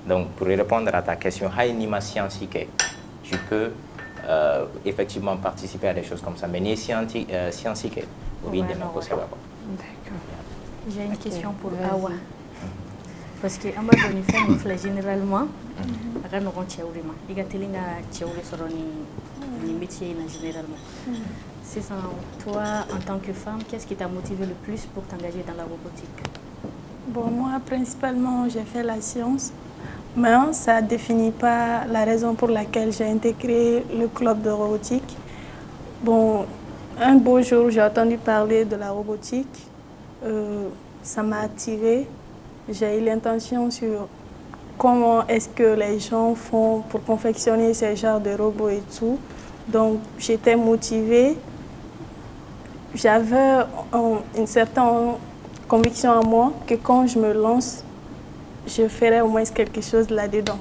Donc pour répondre à ta question, tu peux effectivement participer à des choses comme ça, mais ni scientifique ou bien D'accord. J'ai une question pour Awa. Parce que Amba Donifem généralement, il y a des métiers généralement. C'est ça, toi, en tant que femme, qu'est-ce qui t'a motivé le plus pour t'engager dans la robotique? Bon, moi, principalement, j'ai fait la science, mais ça ne définit pas la raison pour laquelle j'ai intégré le club de robotique. Bon, un beau jour, j'ai entendu parler de la robotique. Ça m'a attirée. J'ai eu l'intention sur comment est-ce que les gens font pour confectionner ces genres de robots et tout. Donc, j'étais motivée. J'avais une certaine conviction en moi que quand je me lance, je ferai au moins quelque chose là-dedans.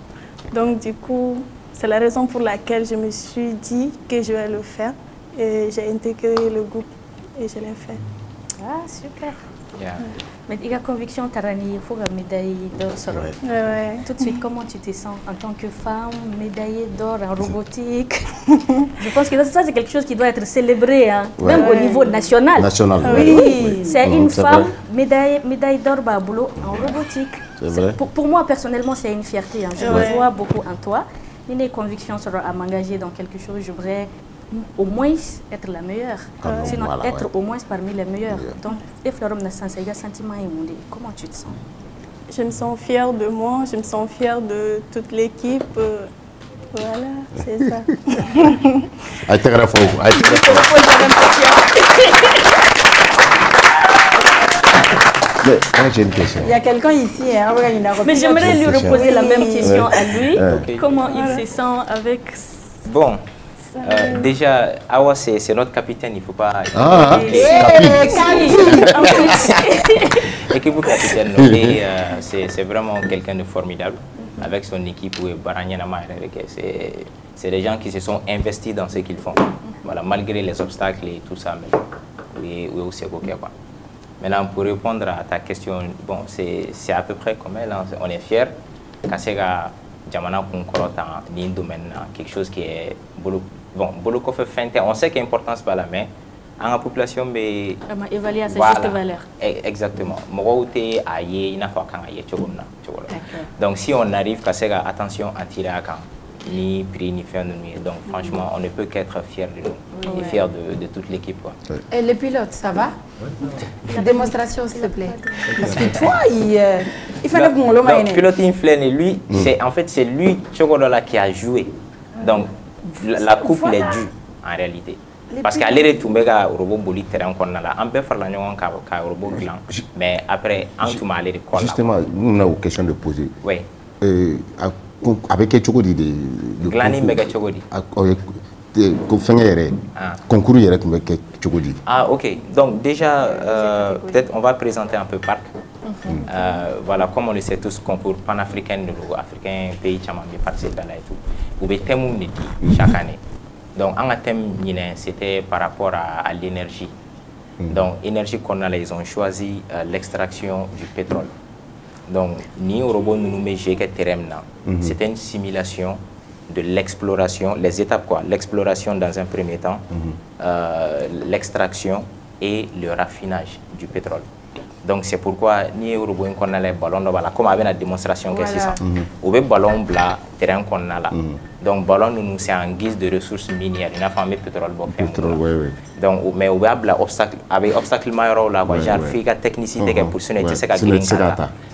Donc, du coup, c'est la raison pour laquelle je me suis dit que je vais le faire. Et j'ai intégré le groupe et je l'ai fait. Ah, super. Yeah. Mais il y a conviction, Tarani, il faut la médaille d'or. Tout de suite, comment tu te sens en tant que femme, médaillée d'or en robotique? Je pense que ça, c'est quelque chose qui doit être célébré, hein, même au niveau national. Oui, c'est une femme médaille d'or boulot en robotique. Pour moi, personnellement, c'est une fierté. Hein. Je me vois beaucoup en toi. Il y a une conviction à m'engager dans quelque chose. Je voudrais au moins être la meilleure, sinon être au moins parmi les meilleurs. Donc, comment tu te sens? Je me sens fière de moi, je me sens fière de toute l'équipe. Voilà, c'est ça. J'ai une question. Il y a quelqu'un ici. Hein, mais j'aimerais lui reposer la même question à lui. Comment il se sent avec... Bon. Déjà, Awa, c'est notre capitaine, il ne faut pas... Équipe capitaine, c'est vraiment quelqu'un de formidable. Avec son équipe, c'est des gens qui se sont investis dans ce qu'ils font. Voilà, malgré les obstacles et tout ça. Maintenant, pour répondre à ta question, bon, c'est à peu près comme elle. Hein, on est fiers. Jamana Kunkorota, ni domaine, quelque chose qui est bon, on sait qu'il y a importance par la main. En la population, mais évaluer à sa juste valeur. Exactement. Donc si on arrive à faire attention à tirer à quand ni prix ni faire de nuit. Donc franchement, on ne peut qu'être fier de nous et fier de toute l'équipe. Et le pilote, ça va? Une démonstration, s'il te plaît. Parce que toi, il fallait que mon l'homme le pilote inflène, lui, en fait, c'est lui qui a joué. Donc la coupe est due en réalité. Parce qu'à l'heure où on a robot bolide terrain qu'on a là, on peut faire la nuance qu'un robot blanc. Mais après, en tout cas, justement, nous avons une question de poser. Oui. Avec quel chocolat de Glani mega chocolat. Concours avec chocolat. Ah ok. Donc déjà, peut-être on va présenter un peu Parc. Voilà, comme on le sait tous, concours panafricain de africain pays chamambi participe là et tout. Ou bien thème chaque année. Donc un thème c'était par rapport à l'énergie. Donc énergie qu'on a là, ils ont choisi l'extraction du pétrole. Donc, ni au robot nous met c'était une simulation de l'exploration, les étapes quoi, l'exploration dans un premier temps, l'extraction et le raffinage du pétrole. Donc c'est pourquoi ni au robot qu'on a les ballons comme avec la démonstration que c'est ça. Ou bien ballon blanc terrain qu'on a là. Donc ballon nous c'est en guise de ressources minières, il a fait pétrole donc mais au bien obstacle avec obstacle majeur là quoi, genre fait la technicité que pour sonner c'est ça.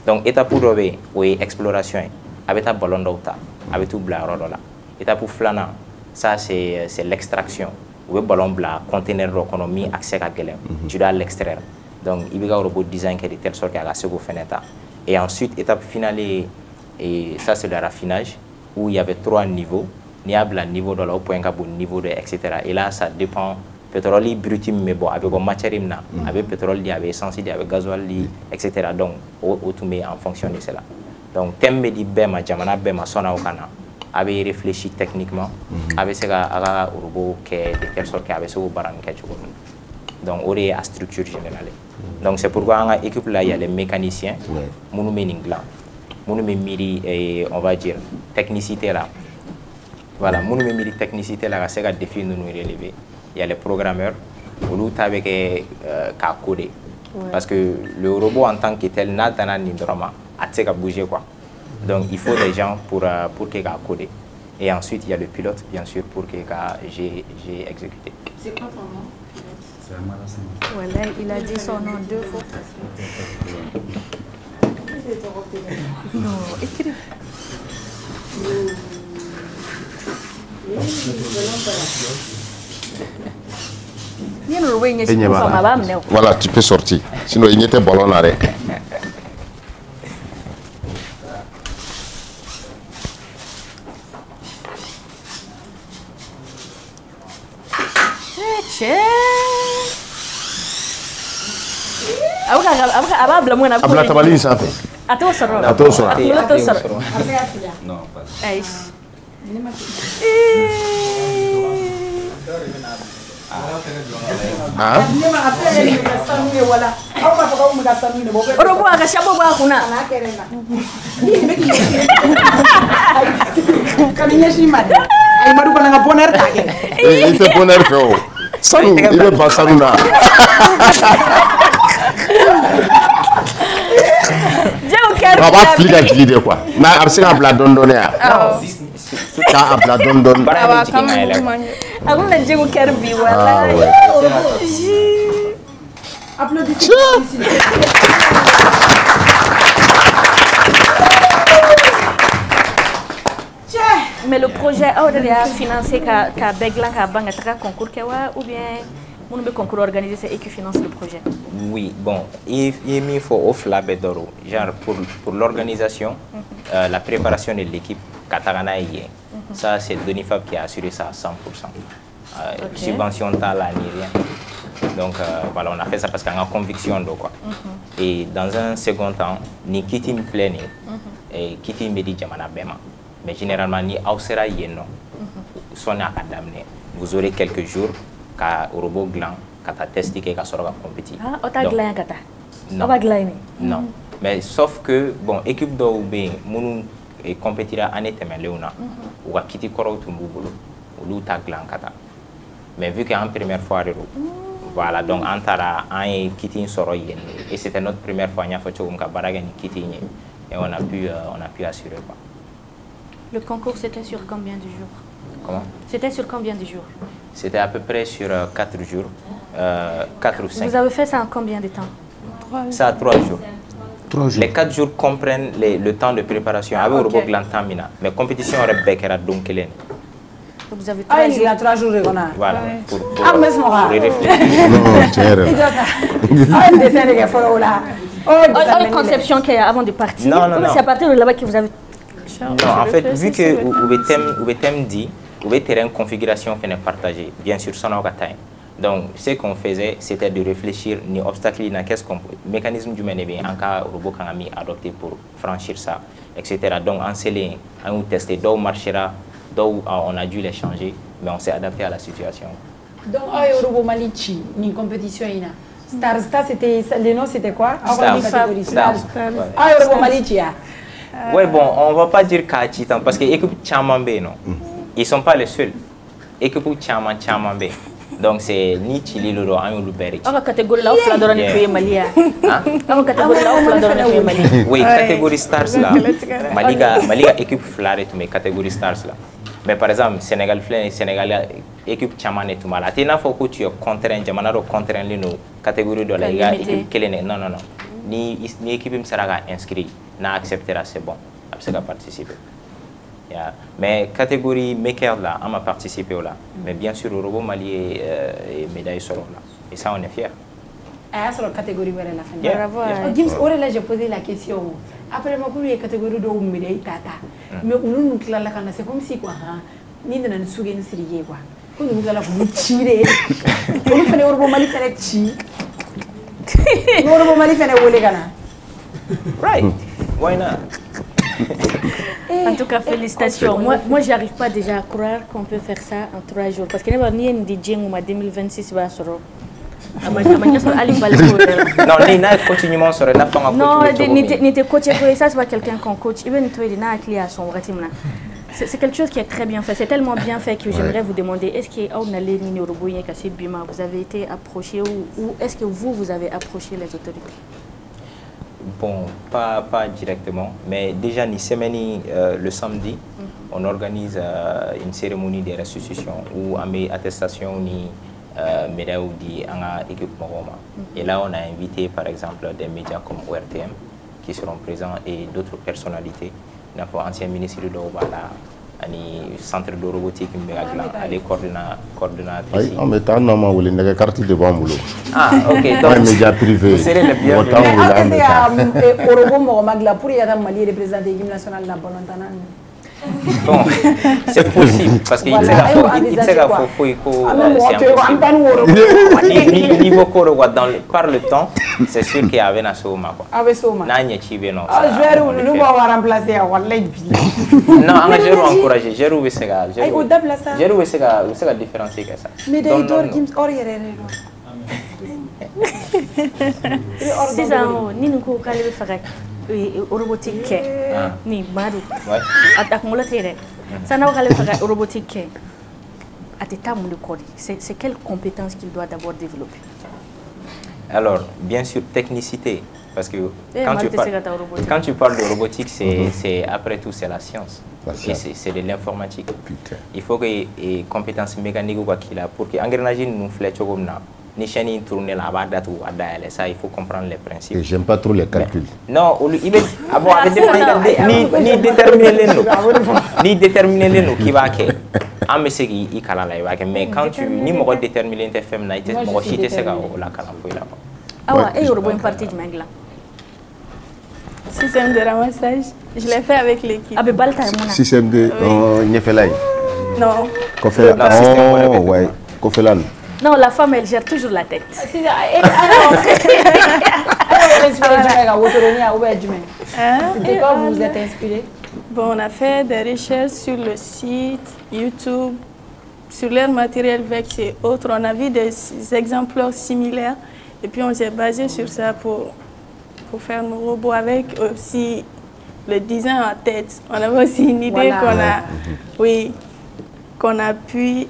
Donc étape pour robé oui exploration avec un ballon d'auta avec tout blanc là. Étape pour flana ça c'est l'extraction. Ou ballon blanc conteneur d'économie accès à quelqu'un. Tu dois l'extraire. Donc, il y a un robot design qui est de telle sorte qu'il y a la seconde fenêtre. Et ensuite, étape finale, et ça c'est le raffinage, où il y avait 3 niveaux. Il y a le niveau de l'eau, niveau de, etc. Et là, ça dépend. Pétrole brut, mais bon, avec la matière, avec pétrole, avec essence, avec gasoil, etc. Donc, tout met en fonction de cela. Donc, thème de Bema, Jamana Bema, Sona Okana, avait réfléchi techniquement, avec ce robot qui est de telle sorte qu'il y avait ce baran qui est. Donc, on est à structure générale. Donc, c'est pourquoi dans l'équipe là, il y a les mécaniciens, on va dire, technicité là. Voilà, on technicité là, c'est un défi de nous relever. Il y a les programmeurs, on avec qu'à coder. Parce que le robot en tant que tel n'a pas de bouger quoi. Donc, il faut des gens pour qu'il code. Et ensuite, il y a le pilote, bien sûr, pour que j'ai exécuté. C'est quoi ton nom? Voilà, il a dit son nom 2 fois. Non, écris. Voilà, tu peux sortir. Sinon, il n'y était ballon arrêt. Abla tabali ça fait. Atau soro. Atau soro. Atau soro. Non, pas. On va fliquer de quoi. Mais c'est un plat d'ondonné. C'est un plat d'ondonné. Mais le projet a financé qu'à Beglan, qu'à Bangataka concours ou bien on peut concours organiser c'est qui finance le projet. Oui, bon, il faut offrir la bédoro, genre pour l'organisation, la préparation de l'équipe Katarana hier. Ça c'est Donifab qui a assuré ça à 100%. Subvention t'ala ni rien. Donc voilà, on a fait ça parce qu'on a conviction de quoi. Et dans un second temps, ni Kitty me plaît et Kitty me dit Jamana Bema. Mais généralement, ni Aosera Yeno, son académie. Vous aurez quelques jours qu'à robot gland, qu'à tester qu'à sort compétition. Ah, on t'a gland kata. Non. Non. Mais sauf que bon, équipe d'Oubé, mon et compétira en été mais Léona, ou à Kitty Koro Tumbulo, ou l'outa gland kata. Mais vu qu'en première fois, voilà, donc Antara a Kitty Soro Yen, et c'était notre première fois, il a fait un Baragan Kitty, et on a pu assurer quoi. Le concours, c'était sur combien de jours? Comment? C'était sur combien de jours? C'était à peu près sur 4 jours, 4 ou 5. Vous avez fait ça en combien de temps? 3 jours. Ça a 3 jours. 3 jours. Les 4 jours comprennent le temps de préparation. Avec le robot Glantamina. Mais compétition aurait béquera donc Hélène. Vous avez 3 jours. Il y a 3 jours. Voilà. Pour réfléchir. Une conception qu'il y a avant de partir. Non. C'est à partir de là-bas que vous avez. Non, en fait, vu que vous dit, vous avez une configuration qui est partagée, bien sûr, sans time. Donc, ce qu'on faisait, c'était de réfléchir ni obstacle, ni qu'est-ce qu'on mécanisme du bien en cas robot qu'on a mis adopté pour franchir ça, etc. Donc, en scellé, on a testé, d'où marchera, d'où on a dû les changer, mais on s'est adapté à la situation. Donc, au robot Malichi, une compétition Star, c'était le nom, c'était quoi? Star. Au robot Malichi. Oui, bon, on ne va pas dire qu'à Chitan, parce que l'équipe Tchamambé, non. Ils ne sont pas les seuls. L'équipe Tchamambé. Donc, c'est ni Chili, Lolo, Anyo Luberi. On va catégorie là, on va donner Malia. On va catégorie là, on va donner Malia. Oui, catégorie Stars là. Maliga équipe Flare, mais catégorie Stars là. Mais par exemple, Sénégal Flare, Sénégal équipe Tchamane, tout mal. Il faut que tu es contraint, Jamanaro contraint les catégories de la équipe. Non. Ni équipe sera inscrite. N'a acceptera c'est bon, après participer. Mais catégorie maker là, on a participé là. Mais bien sûr, le robot Mali est médaille sur là. Et ça, on est fiers. Sur la catégorie où elle a fait. Bravo. Là, j'ai posé la question. Après, ma cour est catégorie de médaille tata. Mais on nous claque la c'est comme si quoi. Ni de ne souvenir sérieux quoi. Quand nous allons vous tirer, on fait le robot Mali faire chi. Le robot Mali faire le Olegana. Right. Why not? En tout cas, félicitations. Moi, j'arrive pas déjà à croire qu'on peut faire ça en 3 jours. Parce qu'il n'y a pas ni un DJ ou 2026 va sur. Non, ni n'a continuellement sur la fin. Non, ni te coacher pour ça, c'est pas quelqu'un qu'on coach. Even toi, il n'a à son ratimna. C'est quelque chose qui est très bien fait. C'est tellement bien fait que j'aimerais vous demander, est-ce qu'on a les lignes Uruguayen cassé Bima, vous avez été approché ou est-ce que vous avez approché les autorités? Bon, pas directement, mais déjà le samedi, on organise une cérémonie de restitution où on met attestation ni médaille ou dit en équipe Moroma. Et là, on a invité par exemple des médias comme ORTM qui seront présents et d'autres personnalités. Ancien ministre de l'Obala, le centre de robotique, les coordonnatrices. On met un nom où il y a une carte de bambou. Ah, ok. Donc, les médias privés. Vous serez le bienvenu. Au robot Moromagla, pour y aller à Mali représenter l'équipe nationale de la Bolantana. Bon, c'est possible parce qu'il sait qu'il faut niveau par le temps, c'est sûr qu'il y avait un soma quoi. Non, je vais encourager, je vais différencier que ça. C'est ça, ni nous robotique ni madu attaque molotére ça n'a pas robotique à l'état de code c'est quelle compétence qu'il doit d'abord développer. Alors bien sûr technicité parce que quand tu parles de robotique c'est après tout c'est la science et c'est de l'informatique. Il faut que les compétences mécaniques qu'il a pour que engrenage nous flèche comme ça. Ni chaîne tourner là bas date ou ça il faut comprendre les principes. J'aime pas trop les calculs. Non, il est ni déterminer les nous qui va que il kala la mais quand tu ni mo déterminer tes femmes na ite mo citer c'est la kala foi là. Ah ouais, et une partie de mangla. Système de ramassage, je l'ai fait avec l'équipe. Ah ben balta mon. Système de Nefelay. Non. Kofelan. Oh ouais, Kofelan. Non, la femme, elle gère toujours la tête. De quoi vous vous êtes inspiré? Bon, on a fait des recherches sur le site, YouTube, sur leur matériel VEX et autres. On a vu des exemplaires similaires et puis on s'est basé sur ça pour faire nos robots avec aussi le design en tête. On avait aussi une idée qu'on a pu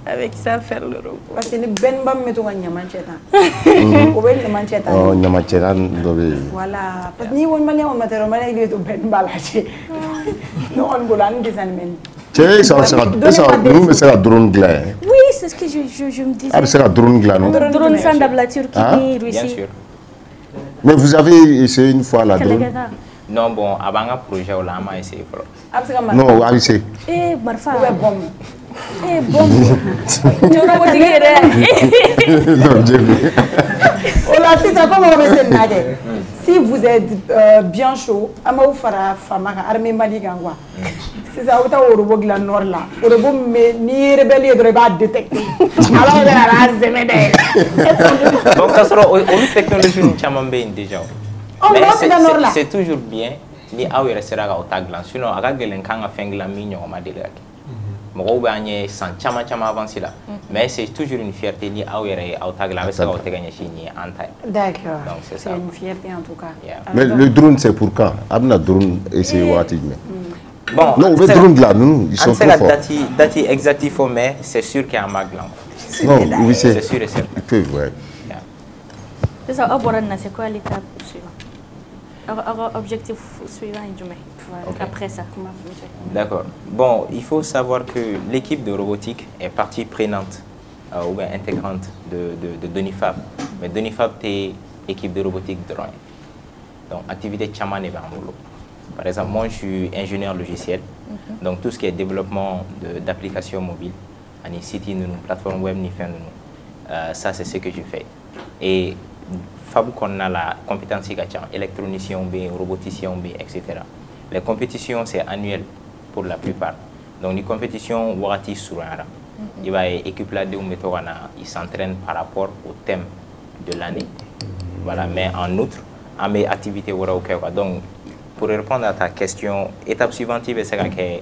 avec ça faire le robot. Parce que ben bam meto nyamacheta. Ko ben nyamacheta. Oh nyamacheta ndobe. Voilà. Parce que ni won mali on matero mali il to ben balache. Non on bolan design. Tiens, ça nous c'est la drone gla. Oui, c'est ce que je me disais. Ah, c'est la drone gla non. Drone sans d'ablature qui est Russie. Bien sûr. Mais vous avez essayé une fois la drone? Non, bon, avant un projet, on a essayé. Non, à essayé. Eh, Marfa. Bon. Eh, bon. Si vous êtes bien chaud, Amaou Fara Famara, armée Maligangwa. C'est ça, autant au robot de la Nord là. Au robot, mais ni rébellion de pas détecter. Alors, il y a la race de médaille. Donc, ça sera au technologie de Chamambé déjà. C'est toujours bien, ni à où il restera au taglan. Sinon, à quel cas, on a fait un mignon, on m'a dit. Moi, je suis chama avancé là. Mais c'est toujours une fierté ni à où il est au taglan, parce qu'on a gagné chez ni en taille. D'accord. Donc, c'est une fierté en tout cas. Mais le drone, c'est pour quand? Abna drone, essayez voir. Bon, non, le drone là, nous, ils sont trop forts. Date exactive, mais c'est sûr qu'il y a un maglan. Non, oui, c'est sûr et certain. Ils peuvent, ouais. C'est ça, c'est quoi l'étape suivante? Objectif suivant, après ça. D'accord. Bon, il faut savoir que l'équipe de robotique est partie prenante ou bien intégrante de Donifab. Mais Donifab est équipe de robotique de Rouen. Donc, activité Chaman et Bamolo. Par exemple, moi, je suis ingénieur logiciel. Donc, tout ce qui est développement d'applications mobiles, ni site, ni plateforme web, ni fin de nous. Ça, c'est ce que je fais. Et Fab qu'on a la compétence électronicien, roboticien, etc. Les compétitions, c'est annuel pour la plupart. Donc, les compétitions, Warati Surara. Il va équiper là de il s'entraîne par rapport au thème de l'année. Voilà, mais en outre, à mes activités, donc, pour répondre à ta question, étape suivante, c'est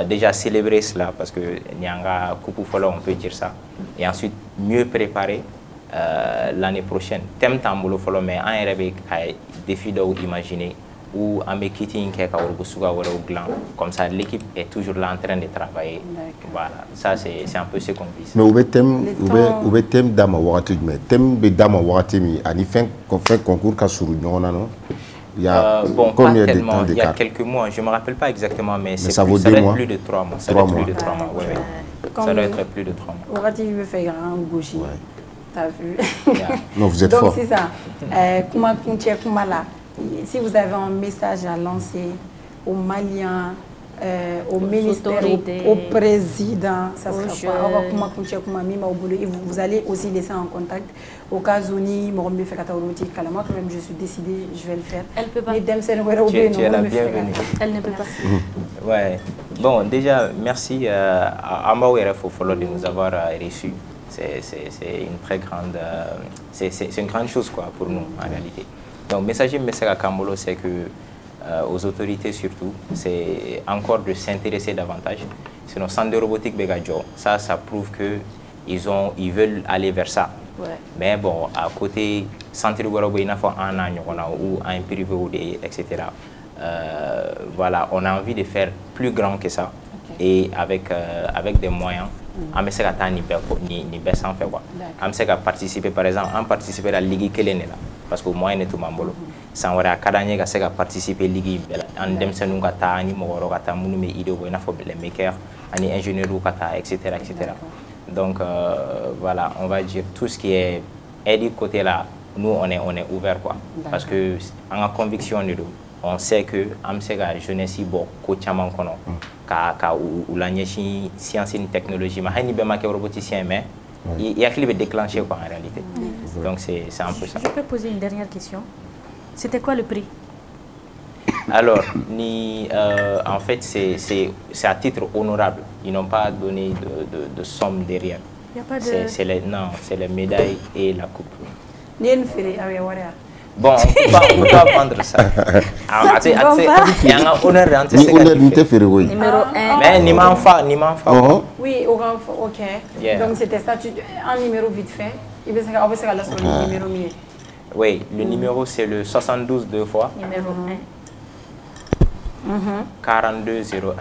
déjà célébrer cela, parce que Nyanga Kupu Folo, on peut dire ça. Et ensuite, mieux préparer l'année prochaine. Thème Tambolo Folo, mais un rêve défi d'imaginer ou à mes quittings comme ça l'équipe est toujours là en train de travailler. Voilà, ça c'est un peu ce qu'on vise. Mais où est thème d'ama warati mais thème d'ama warati mi ani fin concours ka sur non non. Il y a bon, combien de temps d'écart? Il y a quelques mois, je me rappelle pas exactement, mais ça doit être plus de 3 mois. Ça doit être plus de 3 mois. Ouais, ouais. Ça doit être plus de 3 mois. Warati veut faire un gauchi. T'as vu? Non, vous êtes fort. Donc c'est ça. Si vous avez un message à lancer aux Maliens, au ministère, au président, ça sera vous allez aussi laisser en contact au cas où moi quand même je suis décidée, je vais le faire. Elle peut pas. Tu es la bienvenue. Elle ne peut pas. Ouais. Bon, déjà, merci à Ambaouere Fofolo de nous avoir reçus. C'est une très grande, c'est une grande chose quoi, pour nous en réalité. Donc, le message à Kambolo, c'est que aux autorités surtout, c'est encore de s'intéresser davantage. Sinon, centre de robotique Begadjo, ça prouve qu'ils veulent aller vers ça. Ouais. Mais bon, à côté, centre de robotique, il y a un an ou un privé, etc. Voilà, on a envie de faire plus grand que ça. Et avec des moyens, on ne sait pas ni baisser en fait quoi. On sait participer par exemple, on participer à la Ligue Kelene là, parce que moyen est tout mambolo. Sans voir à Kadanye qui sait participer à la Ligue, en dem se nous gata ni mogoro gata munu me idée ou n'affaire les makers, ani ingénieurs ou gata etc. Donc voilà, on va dire tout ce qui est du côté là, nous on est ouvert quoi, parce que en a conviction de nous. On sait que la jeunesse est coach ou la science et technologie, mais il y a des roboticiens, mais il y a qui déclencher en réalité. Donc c'est un peu ça. Je peux poser une dernière question. C'était quoi le prix? Alors, en fait, c'est à titre honorable. Ils n'ont pas donné de somme derrière. Il n'y a pas de... Non, c'est les médailles et la coupe. Bon, on peut pas vendre ça. Il y a un honneur dans ce Numéro 1. Mais ni m'en oui, ok. Yeah. Donc c'était ça, un numéro vite fait. Il veut savoir le numéro mieux. Oui, le numéro c'est le 72 deux fois. Numéro 1. 4201.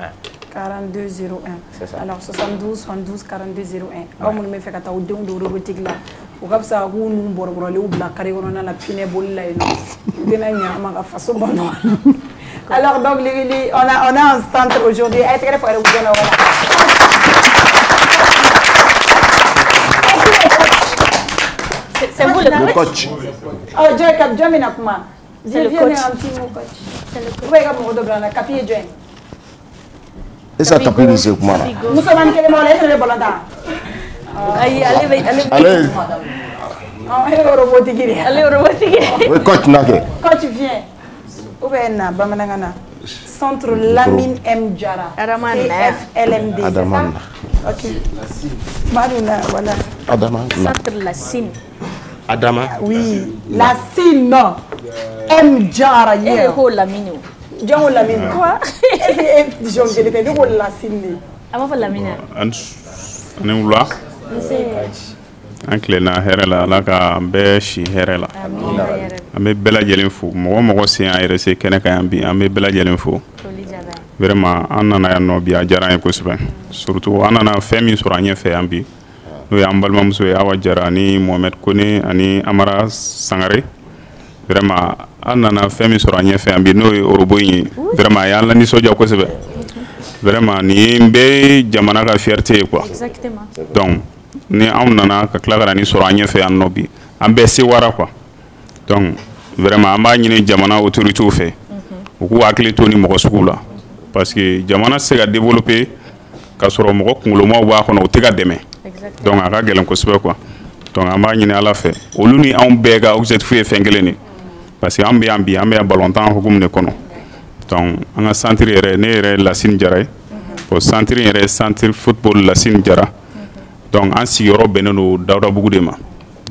4201. C'est ça. Alors 72 72 4201. Comme on me fait quand on donne de robotique là. Au cap ça on nous borborole ou bla carré on a la pine bolle là. Dina nyama ka façon bon. Alors donc on a un centre aujourd'hui. Est-ce que faut vous donner c'est vous le coach. Oh, Joy Cap Jamina Kuma. C'est le coach. C'est le coach. Oui, comme on doit blana capier Joy. Et ça t'a pris c'est comment là? Nous sommes en quel moment là les bolanda. Allez. Allez. Allez robotique. Oui, coach nake. Coach viens. Où est na bamanangana? Centre Lamine M Diarra. CFLMD. Adaman. OK. Marina, voilà. Adaman. Centre La Sine. Adama. Oui, La Sine. M Diarra. Et le haut Lamine. John Lamine. Quoi? Est-ce que John Gelete de La Sine? Avant la Lamine. Ani wula an tilenna hɛrɛ la ala ka bɛɛ si hɛrɛ la an bɛ bɛɛ lajɛlen fo mɔgɔ sen a yɛrɛ se kɛnɛ kan yan bi an bɛ bɛɛ lajɛlen fo vraiment an nana yan nɔ bi a diyara an ye kosɛbɛ surtout an nana fɛn min sɔrɔ an ɲɛfɛ yan bi n'o ye an balimamuso ye Awa Jara ani Mohamed Kone ani Amara Sangare vraiment an nana fɛn min sɔrɔ an ɲɛfɛ yan bi n'o ye orobo in ye vraiment a y'an lanisɔndiya kosɛbɛ vraiment ni bɛ jamana ka fierté ye quoi. Exactement. Donc ni anw nana ka tila ka ni sɔrɔ an ɲɛfɛ yan nɔ bi an bɛɛ se wara quoi. Donc vraiment an b'a ɲini jamana autorités fɛ u k'u hakili to ni mɔgɔ sugu la parce que jamana se ka développer ka sɔrɔ mɔgɔ kunkolomaw b'a kɔnɔ u tɛ ka dɛmɛ. Donc a ka gɛlɛn kosɛbɛ quoi. Donc an b'a ɲini ala fɛ olu ni anw bɛɛ ka objectif ye fɛn kelen de parce que an bɛ yan bi an bɛ ballontan hukumu de kɔnɔ. Donc an ka centre yɛrɛ ne yɛrɛ Lasine Jara ye o centre yɛrɛ centre football Lasine Jara donc an sigiyɔrɔ bɛnnen don Dawudabugu de ma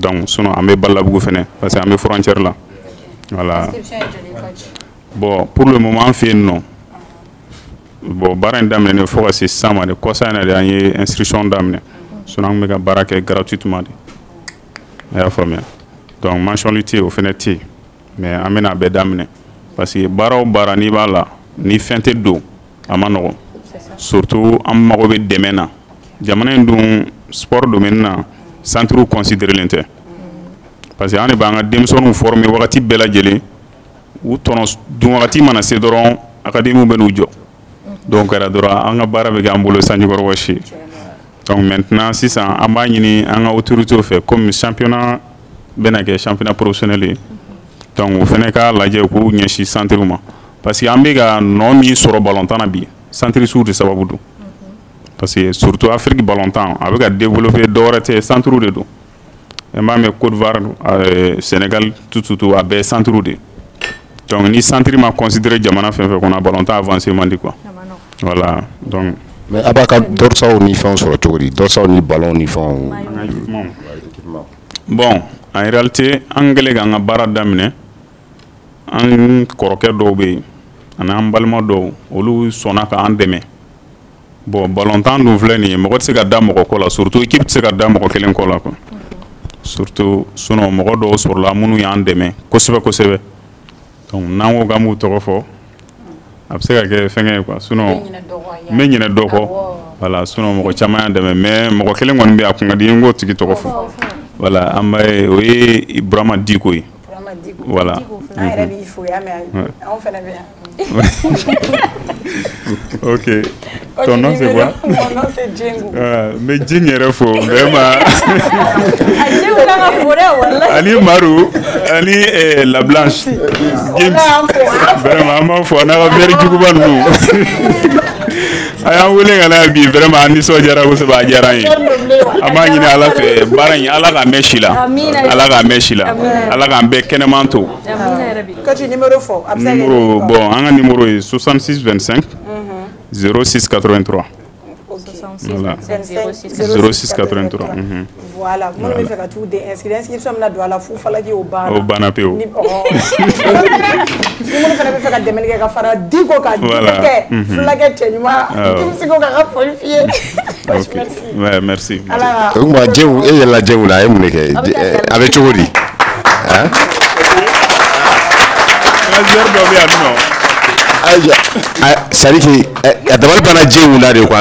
donc sinon an bɛ Balabugu fɛnɛ parce que an bɛ frontière la voilà. Bon pour le moment an fɛ yen nɔ bon baara in daminɛ fo ka se sisan ma de kɔsa in na de an ye inscription daminɛ sinon an bɛ ka baara kɛ gratuitement de a y'a faamuya donc mensualité o fɛnɛ tɛ yen mais an bɛna a bɛɛ daminɛ parce que baara o baara n'i b'a la ni fɛn tɛ don a ma nɔgɔn surtout an mago bɛ dɛmɛ na jamana in dun sport domaine na centre considéré tɛ parce que an de b'an ka denmisɛnninw former wagati bɛɛ lajɛlen u tɔnɔ dun wagati mana se dɔrɔn académie bɛ n'u jɔ donc kɛra dɔrɔn an ka baara bɛ kɛ an bolo sanjikɔrɔ wɔsi donc maintenant sisan an b'a ɲini an ka autorités fɛ comme championnat bɛna kɛ championnat professionnel ye donc o fɛnɛ ka lajɛ k'u ɲɛsin centre ma parce que an bɛ ka nɔ min sɔrɔ ballontan na bi centre sous de sababu do parce que surtout Afrique ballontan avec à développer dorate centre de do et même Côte d'Ivoire Sénégal tout à be centre de donc ni centre ma considéré jamana fait qu'on a ballontan avancé mandi quoi voilà donc mais abaka dorsa on y fait sur le tour dorsa on y ballon ni font bon en réalité anglais nga bara damine an koroke do be an an balma do olu sona ka an deme bon ballontan dun filɛ nin ye mɔgɔ tɛ se ka da mɔgɔ ko la surtout équipe tɛ se ka da mɔgɔ kelen ko la quoi surtout sinon mɔgɔ dɔw sɔrɔla minnu y'an dɛmɛ kosɛbɛ kosɛbɛ donc n'an ko k'an b'u tɔgɔ fɔ a bɛ se ka kɛ fɛngɛ ye quoi sinon n bɛ ɲinɛ dɔ kɔ voilà sinon mɔgɔ caman y'an dɛmɛ mais mɔgɔ kelen kɔni bɛ yen a kun ka di n k'o tigi tɔgɔ fɔ voilà an b'a ye o ye Burama Diko ye voilà ok ton nom c'est quoi? Mon nom c'est Djengou. Mais Djeng est faux vraiment. Ali Marou Ali la blanche vraiment fo on a very juguban nous aya wele ngala bi vraiment ni so jara ko se ba jara yi ama ni ala fe baran ala ka meshila ala ka meshila ala ka be kenemanto Quand tu numéro fort numéro bon un numéro est 66 25 06 83 voilà 06 83 voilà mon me fait tout des inscriptions na do ala fu fala di o bana pe o ni mo fait ka demel ka fara diko ka dike flage tenuma si ko ka qualifier ouais merci moi Djengou et la Djengou là avec Chogodi hein c'est que dabal bana Djengou là de quoi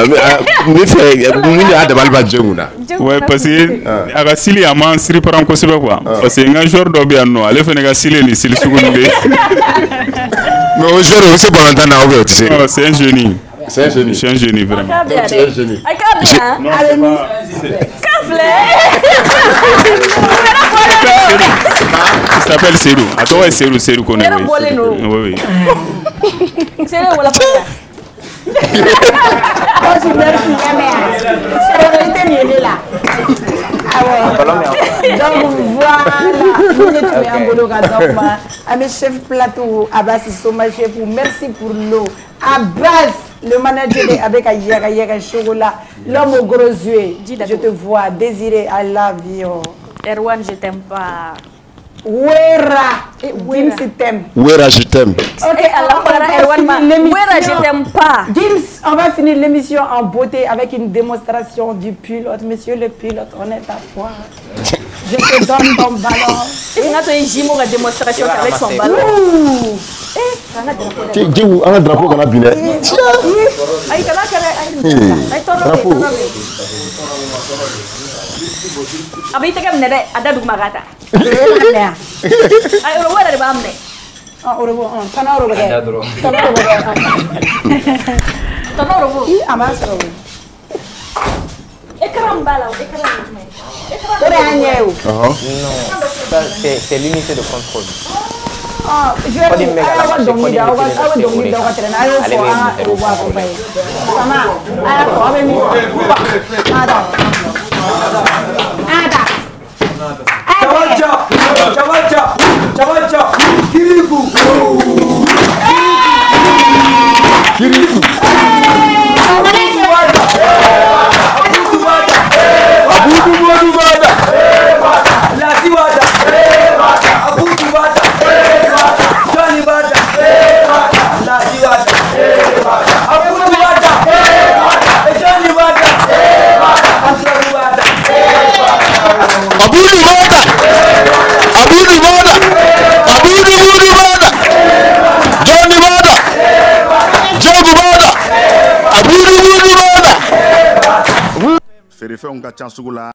mi fait mi a dabal ba Djengou là ouais parce que aga sili ama siri paran ko sebe quoi parce que nga jour do bi anno ale fene ga sili ni sili sugunde mais au jour c'est pas longtemps na obe tu sais c'est un génie c'est un génie vraiment c'est un génie il s'appelle Serou. À toi, Serou connaît. Oui. Serou, voilà. Donc voilà, ami chef plateau Abbas Soma chef, merci pour l'eau. Abbas, le manager avec Ayaka Chocolat, l'homme aux gros yeux, je te vois, Désiré, I love you. Erwan, je t'aime pas. Wera, Gims, je t'aime. Wera, je t'aime. Ok, alors Wera, je t'aime pas. Gims, on va finir l'émission en beauté avec une démonstration du pilote. Monsieur le pilote, on est à toi. Je te donne ton ballon. Il a fait une démonstration avec son ballon. Djengou, un drapeau qu'on a bien. Drapeau. Abi kita kan nere ada dugma kata. Ay oro wala ba amne. Oro kana oro ba. Kana oro. I amas oro. Ekram bala, ekram. Ore anyeu. Non, c'est l'unité de contrôle. Je vais dire, Feerefɛnw ka ca sugu la